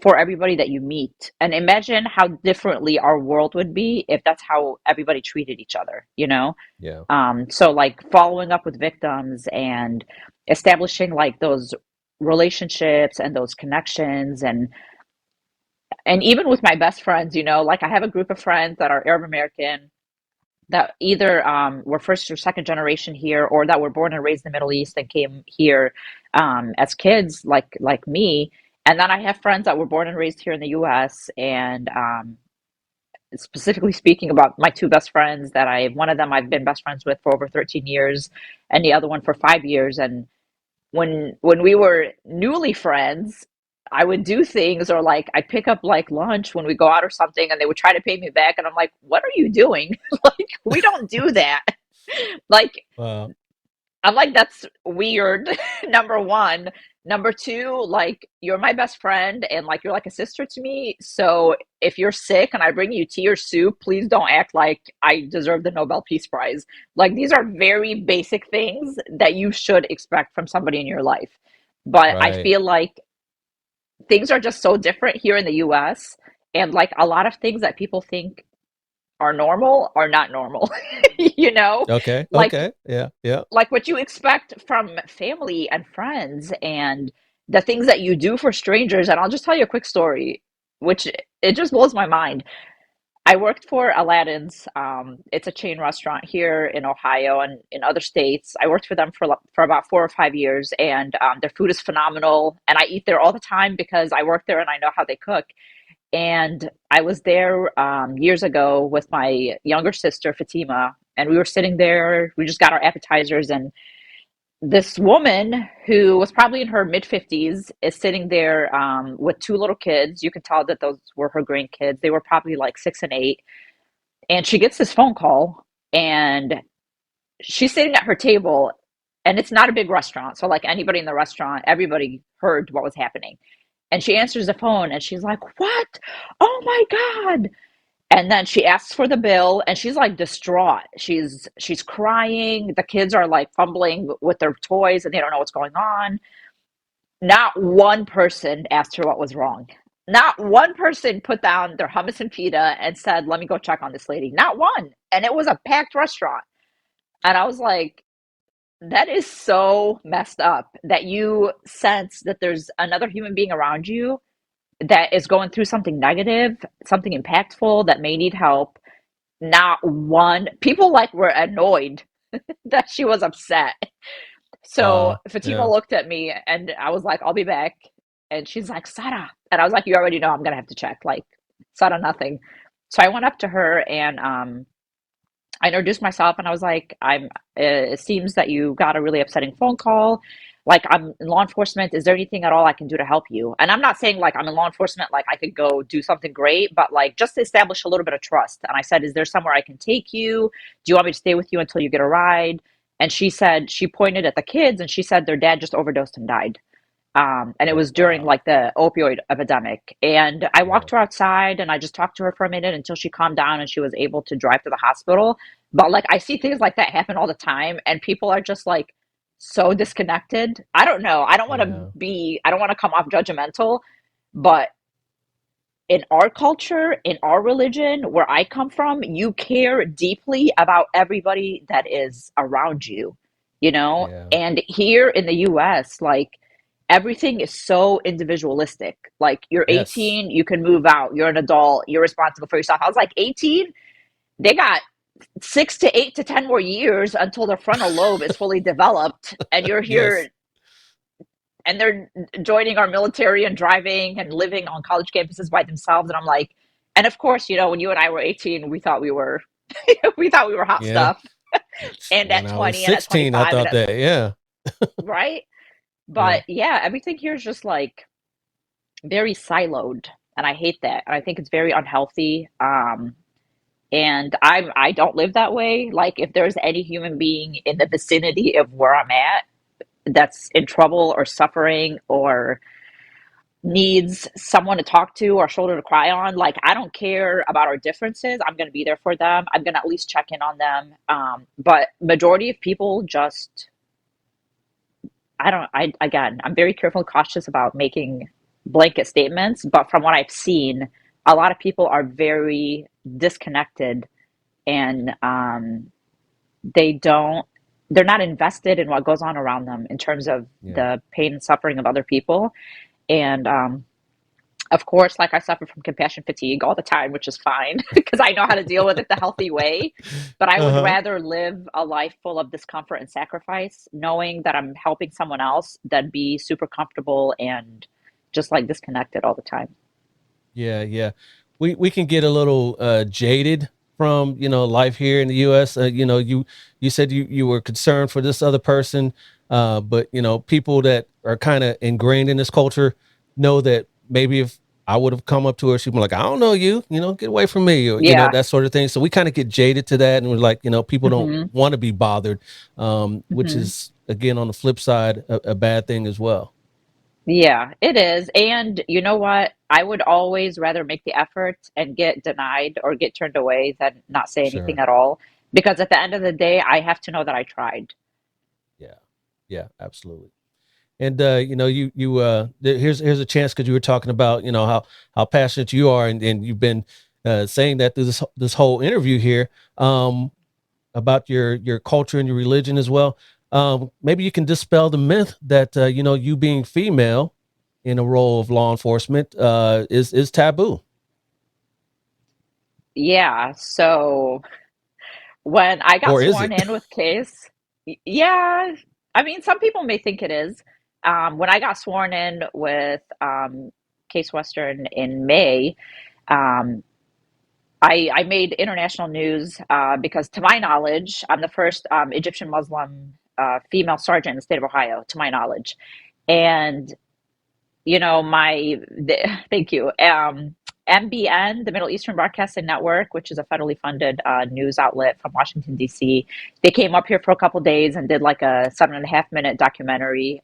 A: for everybody that you meet. And imagine how differently our world would be if that's how everybody treated each other?
C: Yeah.
A: So like following up with victims and establishing like those relationships and those connections and And even with my best friends, like I have a group of friends that are Arab American that either were first or second generation here, or that were born and raised in the Middle East and came here as kids, like me. And then I have friends that were born and raised here in the U.S. And specifically speaking about my two best friends, one of them I've been best friends with for over 13 years, and the other one for 5 years. And when we were newly friends, I would do things, or like I pick up like lunch when we go out or something, and they would try to pay me back, and I'm like, "What are you doing? Like, we don't do that." Like,
C: Wow.
A: I'm like, "That's weird." Number one. Number two, like, you're my best friend, and like you're like a sister to me. So if you're sick and I bring you tea or soup, please don't act like I deserve the Nobel Peace Prize. Like, these are very basic things that you should expect from somebody in your life. But I
C: Right.
A: feel like things are just so different here in the US, and like a lot of things that people think are normal are not normal. you know
C: Okay.
A: like
C: Okay. Yeah. Yeah.
A: like what you expect from family and friends, and the things that you do for strangers. And I'll just tell you a quick story, which it just blows my mind. I worked for Aladdin's. It's a chain restaurant here in Ohio and in other states. I worked for them for about 4 or 5 years, and their food is phenomenal. And I eat there all the time because I work there and I know how they cook. And I was there years ago with my younger sister, Fatima, and we were sitting there. We just got our appetizers, and this woman who was probably in her mid 50s is sitting there with two little kids. You could tell that those were her grandkids. They were probably like 6 and 8. And she gets this phone call, and she's sitting at her table, and it's not a big restaurant. So, like anybody in the restaurant, everybody heard what was happening. And she answers the phone, and she's like, "What? Oh my God." And then she asks for the bill, and she's like distraught. She's crying. The kids are like fumbling with their toys and they don't know what's going on. Not one person asked her what was wrong. Not one person put down their hummus and pita and said, "Let me go check on this lady." Not one. And it was a packed restaurant. And I was like, that is so messed up that you sense that there's another human being around you that is going through something negative, something impactful, that may need help. Not one. People like were annoyed that she was upset. So
C: Wow.
A: Fatima
C: Yeah.
A: looked at me, and I was like, "I'll be back." And she's like, "Sarah." And I was like, "You already know I'm gonna have to check." Like, Sarah, nothing. So I went up to her, and I introduced myself, and I was like, it seems that you got a really upsetting phone call. Like, I'm in law enforcement. Is there anything at all I can do to help you?" And I'm not saying like I'm in law enforcement, like I could go do something great, but like just to establish a little bit of trust. And I said, "Is there somewhere I can take you? Do you want me to stay with you until you get a ride?" And she said, she pointed at the kids, and she said their dad just overdosed and died. And it
C: Oh,
A: was during
C: wow.
A: like the opioid epidemic. And I
C: Yeah.
A: walked her outside, and I just talked to her for a minute until she calmed down and she was able to drive to the hospital. But like I see things like that happen all the time, and people are just like so disconnected. I don't know.
C: Yeah.
A: I don't want to come off judgmental, but in our culture, in our religion, where I come from, you care deeply about everybody that is around you, you know?
C: Yeah.
A: And here in the US, like everything is so individualistic. Like you're
C: Yes.
A: 18, you can move out, you're an adult, you're responsible for yourself. I was like, 18? They got 6 to 8 to 10 more years until the frontal lobe is fully developed, and you're
C: Yes.
A: here, and they're joining our military and driving and living on college campuses by themselves. And I'm like, and of course, when you and I were 18, we thought we were we thought we were hot
C: Yeah.
A: stuff. And
C: When
A: at
C: I was
A: 20 and at
C: 16, I
A: 25 and
C: thought
A: at
C: that. Yeah.
A: right.
C: Yeah.
A: But yeah, everything here is just like very siloed, and I hate that. And I think it's very unhealthy. And I don't live that way. Like if there's any human being in the vicinity of where I'm at that's in trouble or suffering or needs someone to talk to or shoulder to cry on, like I don't care about our differences. I'm going to be there for them. I'm going to at least check in on them. But majority of people just, I don't, I again, I'm very careful and cautious about making blanket statements. But from what I've seen, a lot of people are very disconnected, and they don't, they're not invested in what goes on around them in terms of
C: Yeah.
A: the pain and suffering of other people. And Of course, like I suffer from compassion fatigue all the time, which is fine because I know how to deal with it the healthy way. But I would
C: Uh-huh.
A: rather live a life full of discomfort and sacrifice, knowing that I'm helping someone else, than be super comfortable and just like disconnected all the time.
C: Yeah, yeah. We can get a little jaded from, life here in the US. You said you were concerned for this other person, but people that are kind of ingrained in this culture know that maybe if I would have come up to her, she'd be like, I don't know you, get away from me, or
A: Yeah.
C: that sort of thing. So we kind of get jaded to that, and we're like, people don't
A: Hmm.
C: want to be bothered, which
A: Hmm.
C: is again on the flip side a bad thing as well.
A: Yeah, it is. And you know what? I would always rather make the effort and get denied or get turned away than not say anything
C: Sure.
A: at all. Because at the end of the day, I have to know that I tried.
C: Yeah. Yeah, absolutely. And here's a chance, because you were talking about how passionate you are, and you've been saying that through this whole interview here, about your culture and your religion as well. Maybe you can dispel the myth that you being female in a role of law enforcement is taboo.
A: Yeah, so when I got
C: Or is
A: sworn
C: it?
A: in with Case, yeah, I mean, some people may think it is. When I got sworn in with Case Western in May, um, I made international news because, to my knowledge, I'm the first Egyptian Muslim female sergeant in the state of Ohio, to my knowledge. And thank you. MBN, the Middle Eastern Broadcasting Network, which is a federally funded news outlet from Washington, D.C., they came up here for a couple days and did like a 7.5 minute documentary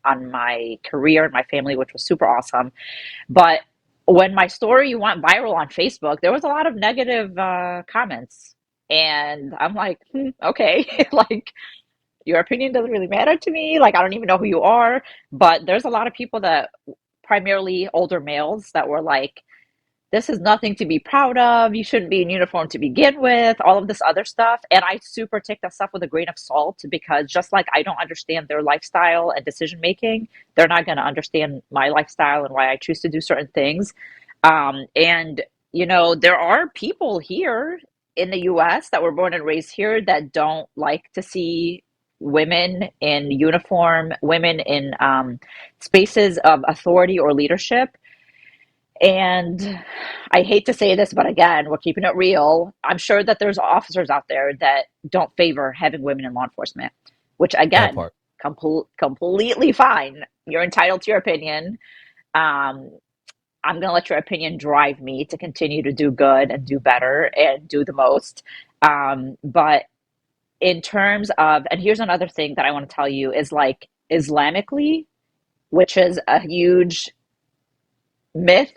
A: on my career and my family, which was super awesome. But when my story went viral on Facebook, there was a lot of negative comments. And I'm like, okay, like your opinion doesn't really matter to me. Like, I don't even know who you are. But there's a lot of people that, primarily older males, that were like, this is nothing to be proud of. You shouldn't be in uniform to begin with, all of this other stuff. And I super take that stuff with a grain of salt because just like I don't understand their lifestyle and decision making, they're not going to understand my lifestyle and why I choose to do certain things. And, there are people here in the US that were born and raised here that don't like to see women in uniform, women in spaces of authority or leadership. And I hate to say this, but again, we're keeping it real. I'm sure that there's officers out there that don't favor having women in law enforcement, which
C: That
A: again,
C: part.
A: completely fine. You're entitled to your opinion. Um, I'm going to let your opinion drive me to continue to do good and do better and do the most. But in terms of, and here's another thing that I want to tell you is like Islamically, which is a huge myth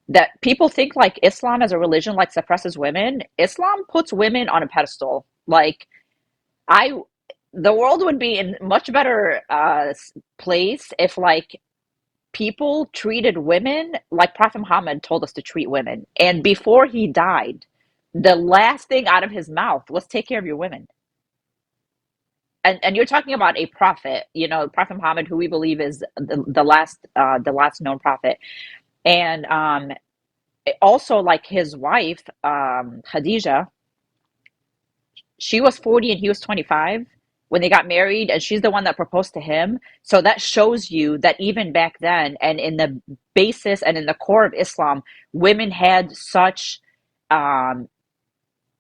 A: that people think like Islam as a religion like suppresses women. Islam puts women on a pedestal. Like I, the world would be in much better place if like people treated women like Prophet Muhammad told us to treat women. And before he died, the last thing out of his mouth was take care of your women. And you're talking about a prophet, Prophet Muhammad, who we believe is the last known prophet. And also like his wife, Khadijah, she was 40 and he was 25 when they got married, and she's the one that proposed to him. So that shows you that even back then, and in the basis and in the core of Islam, women had such um,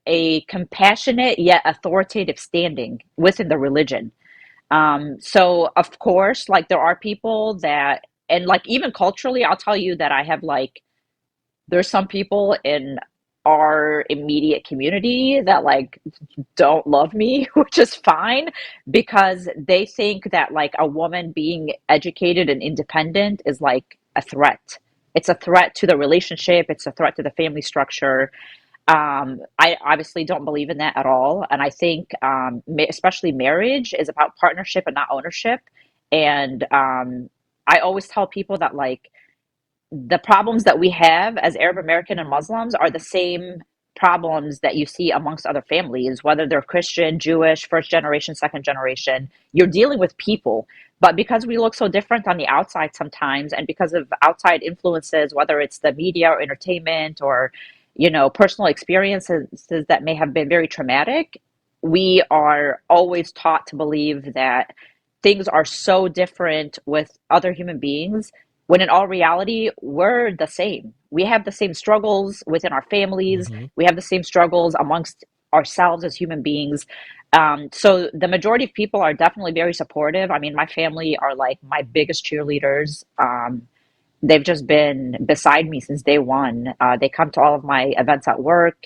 A: a compassionate yet authoritative standing within the religion. So of course, like there are people that, and like even culturally, I'll tell you that I have like, there's some people in our immediate community that like don't love me, which is fine because they think that like a woman being educated and independent is like a threat. It's a threat to the relationship, it's a threat to the family structure. I obviously don't believe in that at all. And I think, especially marriage is about partnership and not ownership. And I always tell people that like the problems that we have as Arab American and Muslims are the same problems that you see amongst other families, whether they're Christian, Jewish, first generation, second generation. You're dealing with people. But because we look so different on the outside sometimes, and because of outside influences, whether it's the media or entertainment or, personal experiences that may have been very traumatic, we are always taught to believe that things are so different with other human beings when in all reality, we're the same. We have the same struggles within our families.
C: Hmm.
A: We have the same struggles amongst ourselves as human beings. So the majority of people are definitely very supportive. I mean, my family are like my biggest cheerleaders. They've just been beside me since day one. They come to all of my events at work.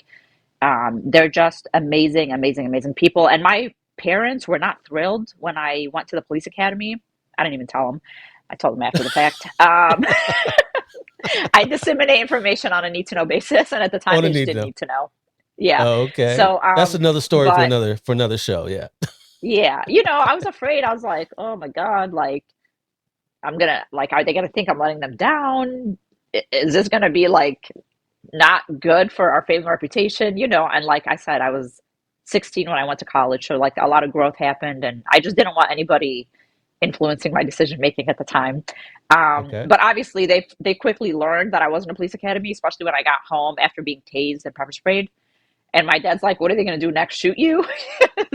A: They're just amazing, amazing, amazing people. And my parents were not thrilled when I went to the police academy. I didn't even tell them. I told them after the fact. I disseminate information on a need to know basis, and at the time
C: On a
A: they just
C: need to
A: didn't
C: know.
A: need to know. Yeah.
C: Oh, okay.
A: So,
C: That's another story for
A: but
C: another show. Yeah.
A: yeah, I was afraid. I was like, oh my God, like are they gonna think I'm letting them down? Is this gonna be like not good for our family reputation? And like I said, I was 16 when I went to college, so like a lot of growth happened, and I just didn't want anybody influencing my decision making at the time.
C: Okay.
A: But obviously, they quickly learned that I wasn't a police academy, especially when I got home after being tased and pepper sprayed. And my dad's like, "What are they going to do next? Shoot you?"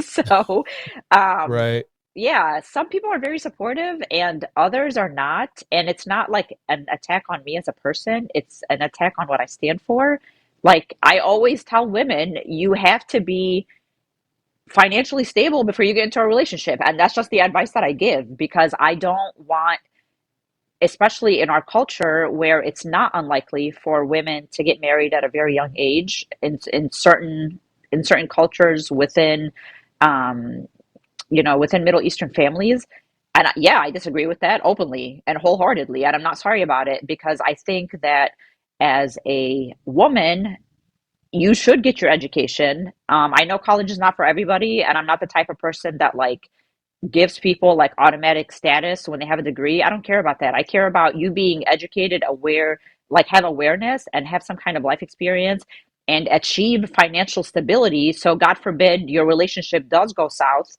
A: So, um,
C: Right.
A: yeah, some people are very supportive, and others are not. And it's not like an attack on me as a person; it's an attack on what I stand for. Like I always tell women, you have to be financially stable before you get into a relationship. And that's just the advice that I give because I don't want, especially in our culture where it's not unlikely for women to get married at a very young age in certain cultures within um, within Middle Eastern families. And yeah, I disagree with that openly and wholeheartedly. And I'm not sorry about it because I think that as a woman, you should get your education. I know college is not for everybody, and I'm not the type of person that like gives people like automatic status when they have a degree. I don't care about that. I care about you being educated, aware, like have awareness and have some kind of life experience and achieve financial stability. So God forbid your relationship does go south,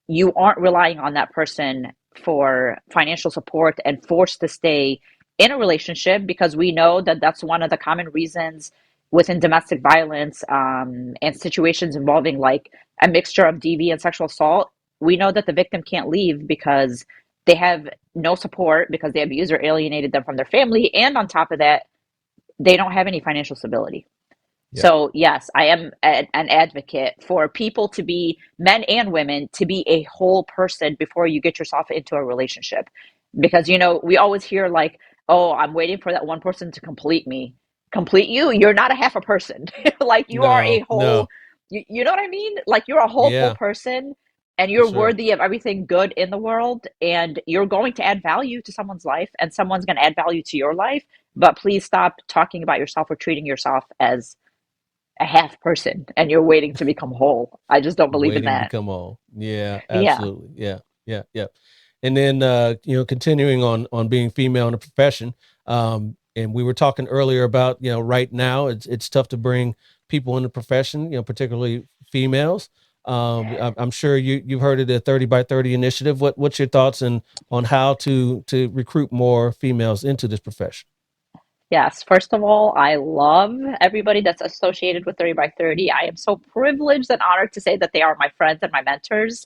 A: you aren't relying on that person for financial support and forced to stay in a relationship because we know that that's one of the common reasons within domestic violence and situations involving like a mixture of DV and sexual assault. We know that the victim can't leave because they have no support because the abuser alienated them from their family. And on top of that, they don't have any financial stability.
C: Yeah.
A: So, yes, I am an advocate for people to be, men and women, to be a whole person before you get yourself into a relationship. Because, we always hear like, oh, I'm waiting for that one person to complete me. Complete you? You're not a half a person. Like, you are a
C: No.
A: whole,
C: No.
A: you know what I mean? Like, you're a whole
C: Yeah.
A: person and
C: For
A: you're
C: sure.
A: worthy of everything good in the world. And you're going to add value to someone's life and someone's going to add value to your life. But please stop talking about yourself or treating yourself as a half person and you're waiting to become whole. I just don't believe in
C: Waiting to
A: that.
C: become all. Yeah.
A: Yeah.
C: Absolutely. Yeah. Yeah. Yeah. And then continuing on being female in a profession. And we were talking earlier about right now it's tough to bring people in the profession, particularly females. I'm sure you've heard of the 30 by 30 initiative. What's your thoughts on how to recruit more females into this profession?
A: Yes. First of all, I love everybody that's associated with 30 by 30. I am so privileged and honored to say that they are my friends and my mentors.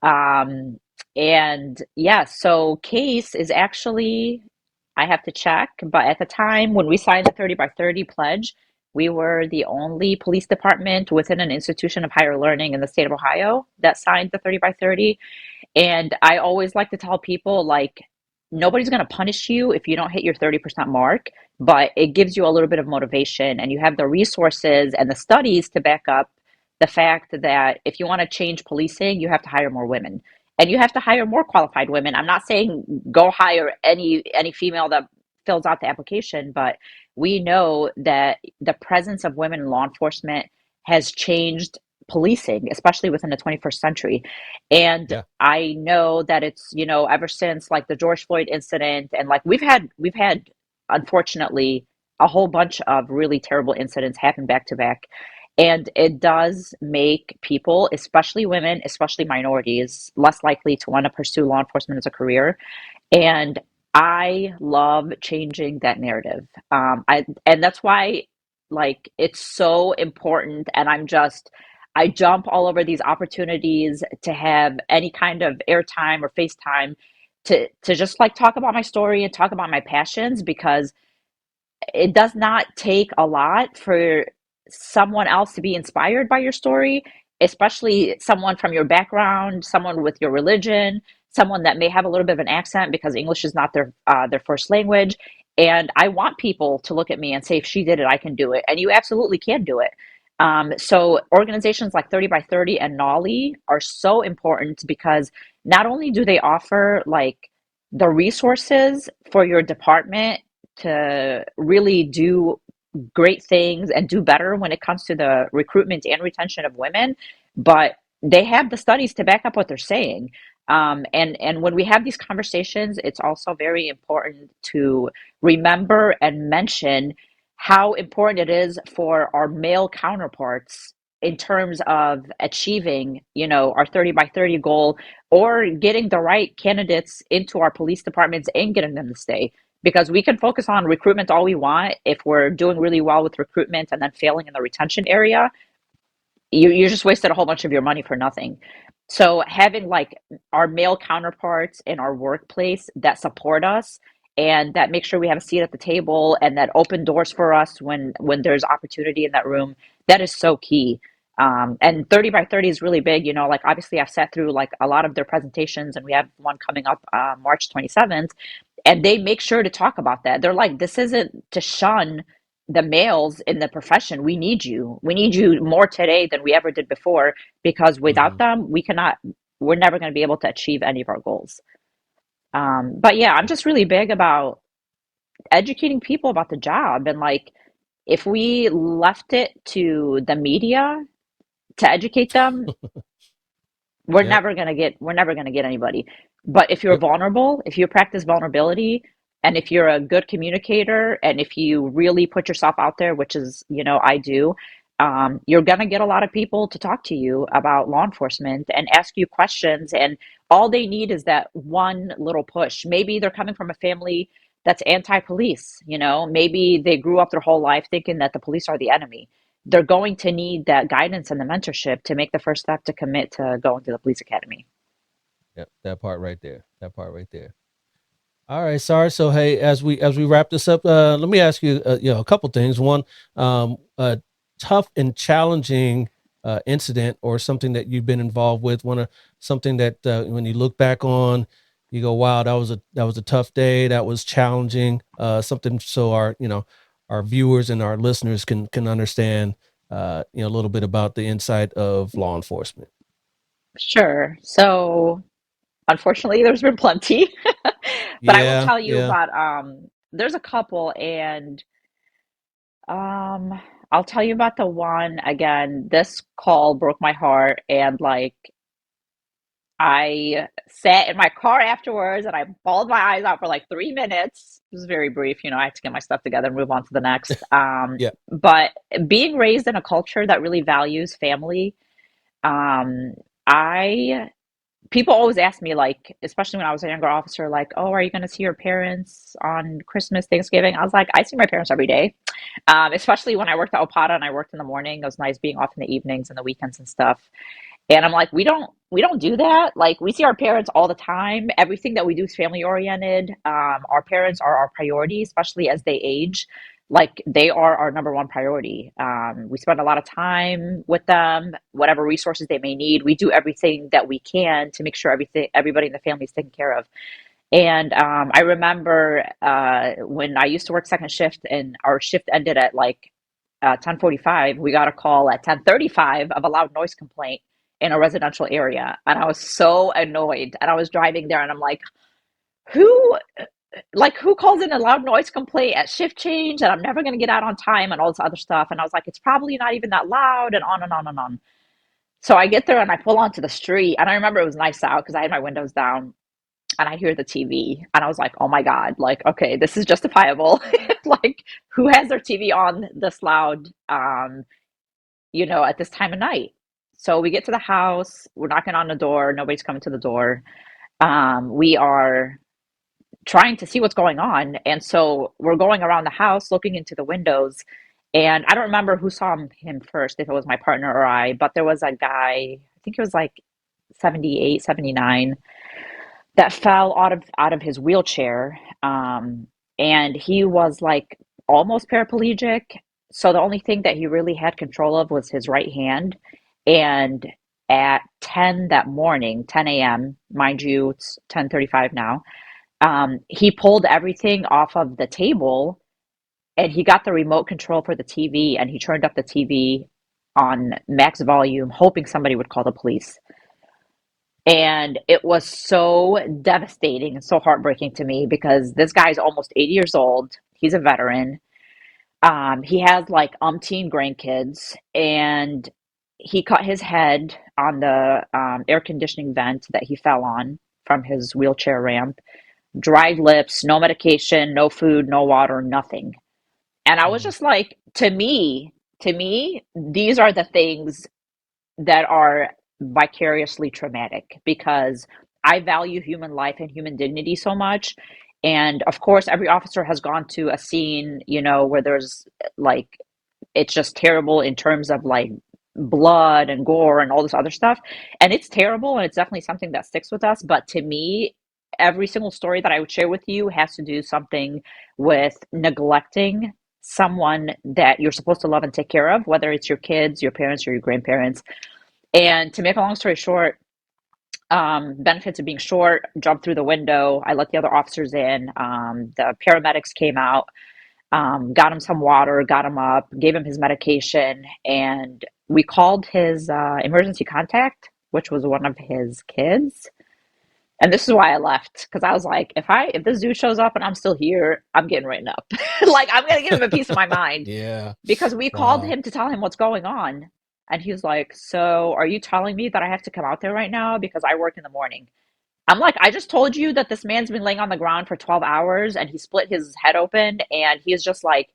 A: Um, and yeah, so Case is actually, I have to check, but at the time when we signed the 30 by 30 pledge, we were the only police department within an institution of higher learning in the state of Ohio that signed the 30 by 30. And I always like to tell people, like, nobody's going to punish you if you don't hit your 30% mark, but it gives you a little bit of motivation and you have the resources and the studies to back up the fact that if you want to change policing, you have to hire more women and you have to hire more qualified women. I'm not saying go hire any female that fills out the application, but we know that the presence of women in law enforcement has changed policing, especially within the 21st century. And
C: Yeah.
A: I know that it's, ever since like the George Floyd incident and like we've had unfortunately a whole bunch of really terrible incidents happen back to back. And it does make people, especially women, especially minorities, less likely to want to pursue law enforcement as a career. And I love changing that narrative. And that's why, like, it's so important. And I jump all over these opportunities to have any kind of airtime or FaceTime to just like talk about my story and talk about my passions, because it does not take a lot for someone else to be inspired by your story, especially someone from your background, someone with your religion, someone that may have a little bit of an accent because English is not their first language. And I want people to look at me and say, if she did it, I can do it. And you absolutely can do it. So organizations like 30 by 30 and Nolly are so important because not only do they offer like the resources for your department to really do great things and do better when it comes to the recruitment and retention of women, but they have the studies to back up what they're saying. And when we have these conversations, it's also very important to remember and mention how important it is for our male counterparts in terms of achieving, our 30 by 30 goal, or getting the right candidates into our police departments and getting them to stay, because we can focus on recruitment all we want. If we're doing really well with recruitment and then failing in the retention area, you just wasted a whole bunch of your money for nothing. So having like our male counterparts in our workplace that support us and that make sure we have a seat at the table and that open doors for us when there's opportunity in that room, that is so key. And 30 by 30 is really big. Like obviously I've sat through like a lot of their presentations, and we have one coming up March 27th, and they make sure to talk about that. They're like, this isn't to shun the males in the profession. We need you. We need you more today than we ever did before, because without
C: Hmm.
A: them, we're never going to be able to achieve any of our goals. But yeah, I'm just really big about educating people about the job. And like, if we left it to the media to educate them,
C: Yep.
A: we're never gonna get anybody. But if you're
C: Yep.
A: vulnerable, if you practice vulnerability, and if you're a good communicator, and if you really put yourself out there, which is, I do, you're gonna get a lot of people to talk to you about law enforcement and ask you questions. And all they need is that one little push. Maybe they're coming from a family that's anti-police, maybe they grew up their whole life thinking that the police are the enemy. They're going to need that guidance and the mentorship to make the first step to commit to going to the police academy.
C: Yep. That part right there. That part right there. All right, sorry. So hey, as we wrap this up, let me ask you, a couple things. One, a tough and challenging incident or something that you've been involved with. Something that when you look back on, you go, "Wow, that was a tough day. That was challenging." Something so our viewers and our listeners can understand, a little bit about the inside of law enforcement.
A: Sure. So, unfortunately, there's been plenty, but I will
C: Yeah,
A: tell you
C: yeah.
A: about there's a couple, and um I'll tell you about the one again. This call broke my heart, and like I sat in my car afterwards and I bawled my eyes out for like 3 minutes. It was very brief, I had to get my stuff together and move on to the next.
C: Yeah.
A: But being raised in a culture that really values family, um, I people always ask me, like, especially when I was a younger officer, like, oh, are you going to see your parents on Christmas, Thanksgiving? I was like, I see my parents every day. Especially when I worked at Opata and I worked in the morning. It was nice being off in the evenings and the weekends and stuff. And I'm like, we don't do that. Like, we see our parents all the time. Everything that we do is family oriented. Our parents are our priority, especially as they age. Like, they are our number one priority. We spend a lot of time with them, whatever resources they may need. We do everything that we can to make sure everybody in the family is taken care of. And I remember when I used to work second shift and our shift ended at like 10:45, we got a call at 10:35 of a loud noise complaint in a residential area. And I was so annoyed. And I was driving there and I'm like, who who calls in a loud noise complaint at shift change, and I'm never going to get out on time and all this other stuff. And I was like, it's probably not even that loud, and on and on and on. So I get there and I pull onto the street, and I remember it was nice out because I had my windows down, and I hear the TV, and I was like, oh my God, like, okay, this is justifiable. Like, who has their TV on this loud? at this time of night. So we get to the house, we're knocking on the door, nobody's coming to the door. We are trying to see what's going on. And so we're going around the house looking into the windows. And I don't remember who saw him first, if it was my partner or I, but there was a guy, I think he was like 78, 79, that fell out of his wheelchair. And he was like almost paraplegic. So the only thing that he really had control of was his right hand. And at 10 that morning, 10 a.m., mind you, it's 10:35 now, he pulled everything off of the table and he got the remote control for the TV and he turned up the TV on max volume, hoping somebody would call the police. And it was so devastating and so heartbreaking to me because this guy's almost 80 years old. He's a veteran. He has like umpteen grandkids, and he cut his head on the air conditioning vent that he fell on from his wheelchair ramp. Dried lips, no medication, no food, no water, nothing. And I was
C: Mm.
A: just like, to me, these are the things that are vicariously traumatic because I value human life and human dignity so much. And of course, every officer has gone to a scene, where there's like, it's just terrible in terms of like blood and gore and all this other stuff. And it's terrible and it's definitely something that sticks with us. But to me, every single story that I would share with you has to do something with neglecting someone that you're supposed to love and take care of, whether it's your kids, your parents, or your grandparents. And to make a long story short, benefits of being short, jumped through the window. I let the other officers in. The paramedics came out, got him some water, got him up, gave him his medication, and we called his emergency contact, which was one of his kids. And this is why I left because I was like, if this dude shows up and I'm still here, I'm getting written up. Like I'm gonna give him a piece of my mind
C: Yeah.
A: because we called
C: Wow.
A: him to tell him what's going on. And he was like, so are you telling me that I have to come out there right now because I work in the morning? I'm like, I just told you that this man's been laying on the ground for 12 hours and he split his head open and he is just like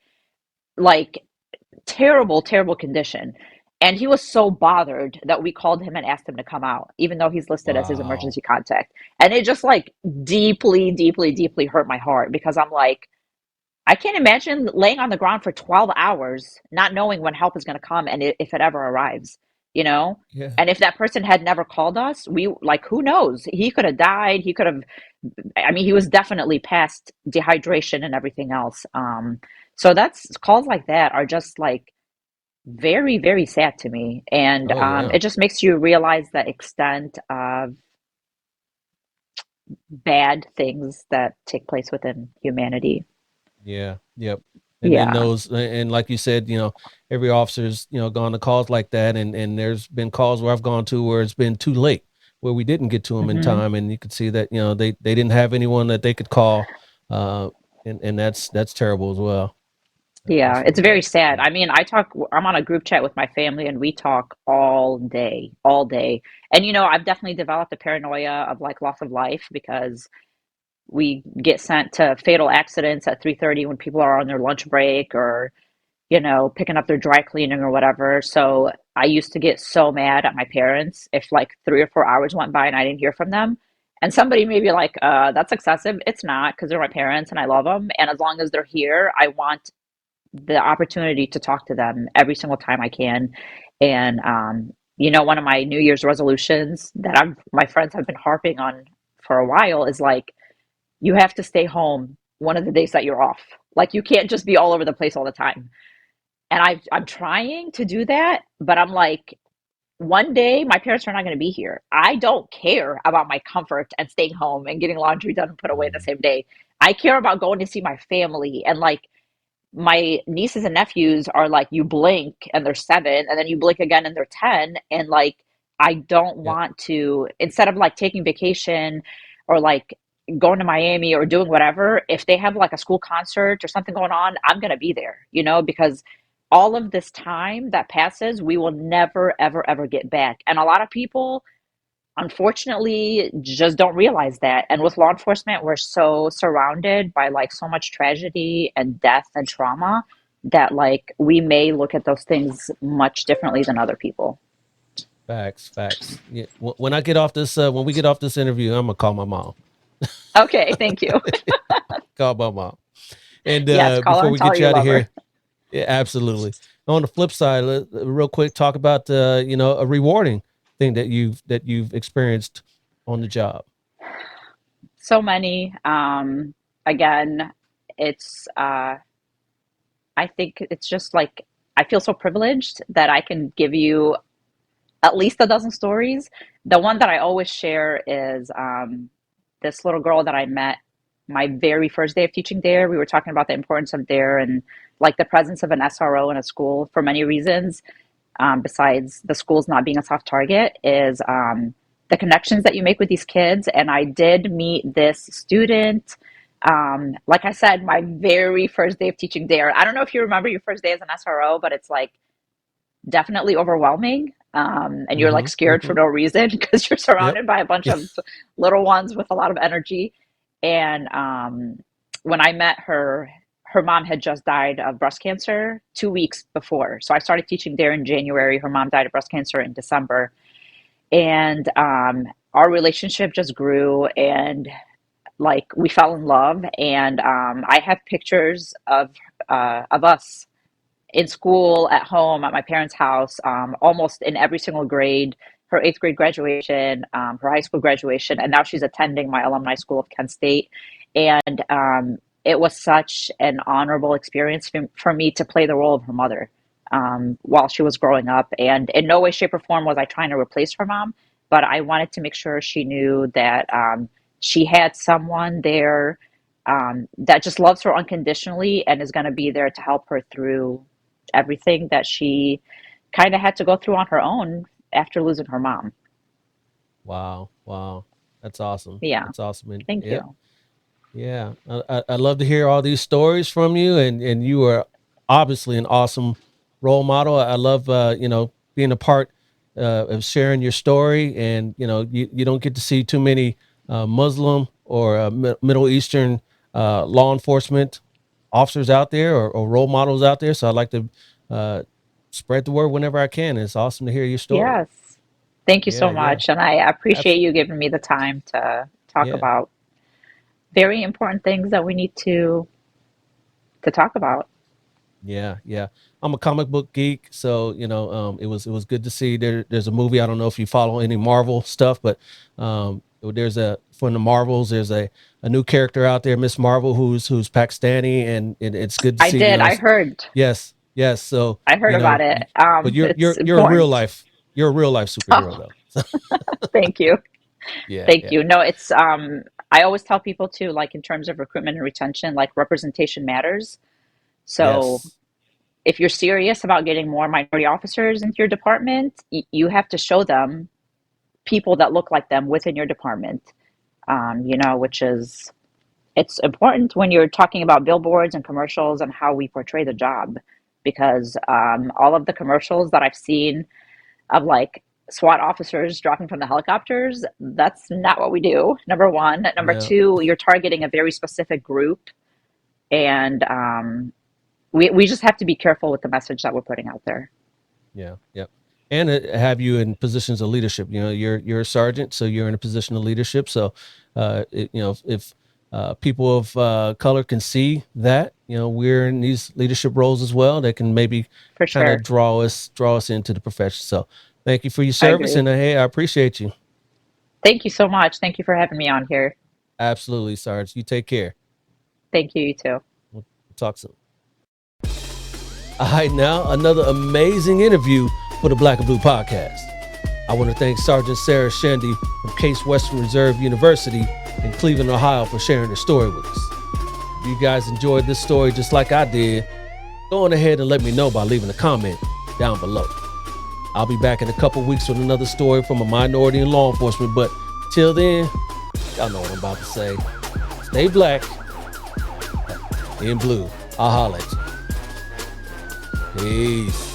A: terrible, terrible condition. And he was so bothered that we called him and asked him to come out, even though he's listed as his
C: Wow.
A: emergency contact. And it just like deeply, deeply, deeply hurt my heart because I'm like, I can't imagine laying on the ground for 12 hours, not knowing when help is going to come and if it ever arrives, you know?
C: Yeah.
A: And if that person had never called us, we like, who knows? He could have died. He could have, I mean, he was definitely past dehydration and everything else. So that's calls like that are just like very, very sad to me. And
C: Oh yeah.
A: it just makes you realize the extent of bad things that take place within humanity.
C: Yeah. Yep. And then
A: Yeah.
C: those, and like you said, every officer's, gone to calls like that, and there's been calls where I've gone to where it's been too late, where we didn't get to them in
A: Hmm.
C: time, and you could see that they didn't have anyone that they could call, uh, and that's terrible as well.
A: Yeah,
C: That's
A: it's
C: really
A: very
C: bad.
A: sad.
C: Yeah.
A: I mean, I'm on a group chat with my family and we talk all day, all day. And I've definitely developed a paranoia of like loss of life because we get sent to fatal accidents at 3:30 when people are on their lunch break or, picking up their dry cleaning or whatever. So I used to get so mad at my parents if like 3 or 4 hours went by and I didn't hear from them. And somebody may be like, that's excessive. It's not because they're my parents and I love them. And as long as they're here, I want the opportunity to talk to them every single time I can. And one of my New Year's resolutions that my friends have been harping on for a while is like you have to stay home one of the days that you're off. Like you can't just be all over the place all the time. And I'm trying to do that, but I'm like one day my parents are not going to be here. I don't care about my comfort and staying home and getting laundry done and put away the
C: Mhm.
A: same day. I care about going to see my family and like my nieces and nephews are like you blink and they're 7 and then you blink again and they're 10 and like I don't
C: Yep.
A: want to instead of like taking vacation or like going to Miami or doing whatever if they have like a school concert or something going on I'm going to be there because all of this time that passes we will never ever ever get back and a lot of people unfortunately just don't realize that. And with law enforcement, we're so surrounded by like so much tragedy and death and trauma. that like we may look at those things much differently than other people.
C: Facts. Yeah. When I get off this, when we get off this interview, I'm gonna call my mom.
A: Okay, thank you.
C: Call my mom. And
A: Yes, call her
C: before
A: and
C: we
A: tell her
C: get you
A: you
C: out of
A: love her.
C: here, yeah, absolutely. On the flip side, real quick, talk about a rewarding thing that you've experienced on the job.
A: So many. Again, it's I think it's just like I feel so privileged that I can give you at least a dozen stories. The one that I always share is this little girl that I met my very first day of teaching there. We were talking about the importance of there and like the presence of an SRO in a school for many reasons, besides the schools not being a soft target, is the connections that you make with these kids. And I did meet this student. Like I said, my very first day of teaching there. I don't know if you remember your first day as an SRO, but it's like definitely overwhelming. And you're like
C: Mm-hmm.
A: scared for
C: Mm-hmm.
A: no reason because you're
C: Yep.
A: surrounded by a bunch of little ones with a lot of energy. And when I met her, her mom had just died of breast cancer 2 weeks before. So I started teaching there in January. Her mom died of breast cancer in December. And our relationship just grew and like we fell in love. And I have pictures of us in school, at home, at my parents' house, almost in every single grade. Her eighth grade graduation, her high school graduation, and now she's attending my alumni school of Kent State. And it was such an honorable experience for me to play the role of her mother while she was growing up. And in no way, shape, or form was I trying to replace her mom, but I wanted to make sure she knew that she had someone there that just loves her unconditionally and is going to be there to help her through everything that she kind of had to go through on her own after losing her mom.
C: Wow. That's awesome.
A: Yeah,
C: That's awesome. And
A: thank
C: yeah,
A: you.
C: yeah. I love to hear all these stories from you, and you are obviously an awesome role model. I love being a part of sharing your story, and you don't get to see too many Muslim or Middle Eastern law enforcement officers out there, or role models out there. So I'd like to uh, spread the word whenever I can. It's awesome to hear your story.
A: Yes. Thank you so
C: Yeah.
A: much. And I appreciate
C: Absolutely.
A: you giving me the time to talk
C: Yeah.
A: about very important things that we need to talk about.
C: Yeah. I'm a comic book geek, so it was good to see there's a movie. I don't know if you follow any Marvel stuff, but there's a from the Marvels. There's a new character out there, Miss Marvel, who's Pakistani, and it's good to
A: I
C: see.
A: did.
C: Yes. So
A: I heard about it.
C: but you're
A: It's
C: you're you're a real
A: important.
C: life you're a real life superhero
A: Oh,
C: though.
A: thank you. Thank
C: Yeah.
A: you. No, it's I always tell people too, like in terms of recruitment and retention, like representation matters. So
C: Yes.
A: if you're serious about getting more minority officers into your department, you have to show them people that look like them within your department. Which is it's important when you're talking about billboards and commercials and how we portray the job, because all of the commercials that I've seen of like SWAT officers dropping from the helicopters, that's not what we do. Number one. Number
C: Yeah.
A: two, you're targeting a very specific group, and we just have to be careful with the message that we're putting out there.
C: Yeah. And have you in positions of leadership. You're a sergeant, so you're in a position of leadership. So, if people of color can see that, we're in these leadership roles as well, they can maybe
A: For
C: kind of
A: sure.
C: draw us into the profession. So, thank you for your
A: I
C: service,
A: agree.
C: and hey, I appreciate you.
A: Thank you so much. Thank you for having me on here.
C: Absolutely, Sarge. You take care.
A: Thank you, you too.
C: We'll talk soon. All right, now another amazing interview for the Black and Blue podcast. I want to thank Sergeant Sarah Shendy from Case Western Reserve University in Cleveland, Ohio, for sharing her story with us. If you guys enjoyed this story just like I did, go on ahead and let me know by leaving a comment down below. I'll be back in a couple weeks with another story from a minority in law enforcement, but till then, y'all know what I'm about to say. Stay black in blue. I'll holler at you. Peace.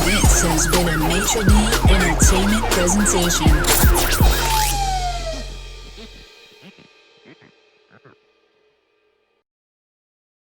D: This has been a Maitre D Entertainment presentation.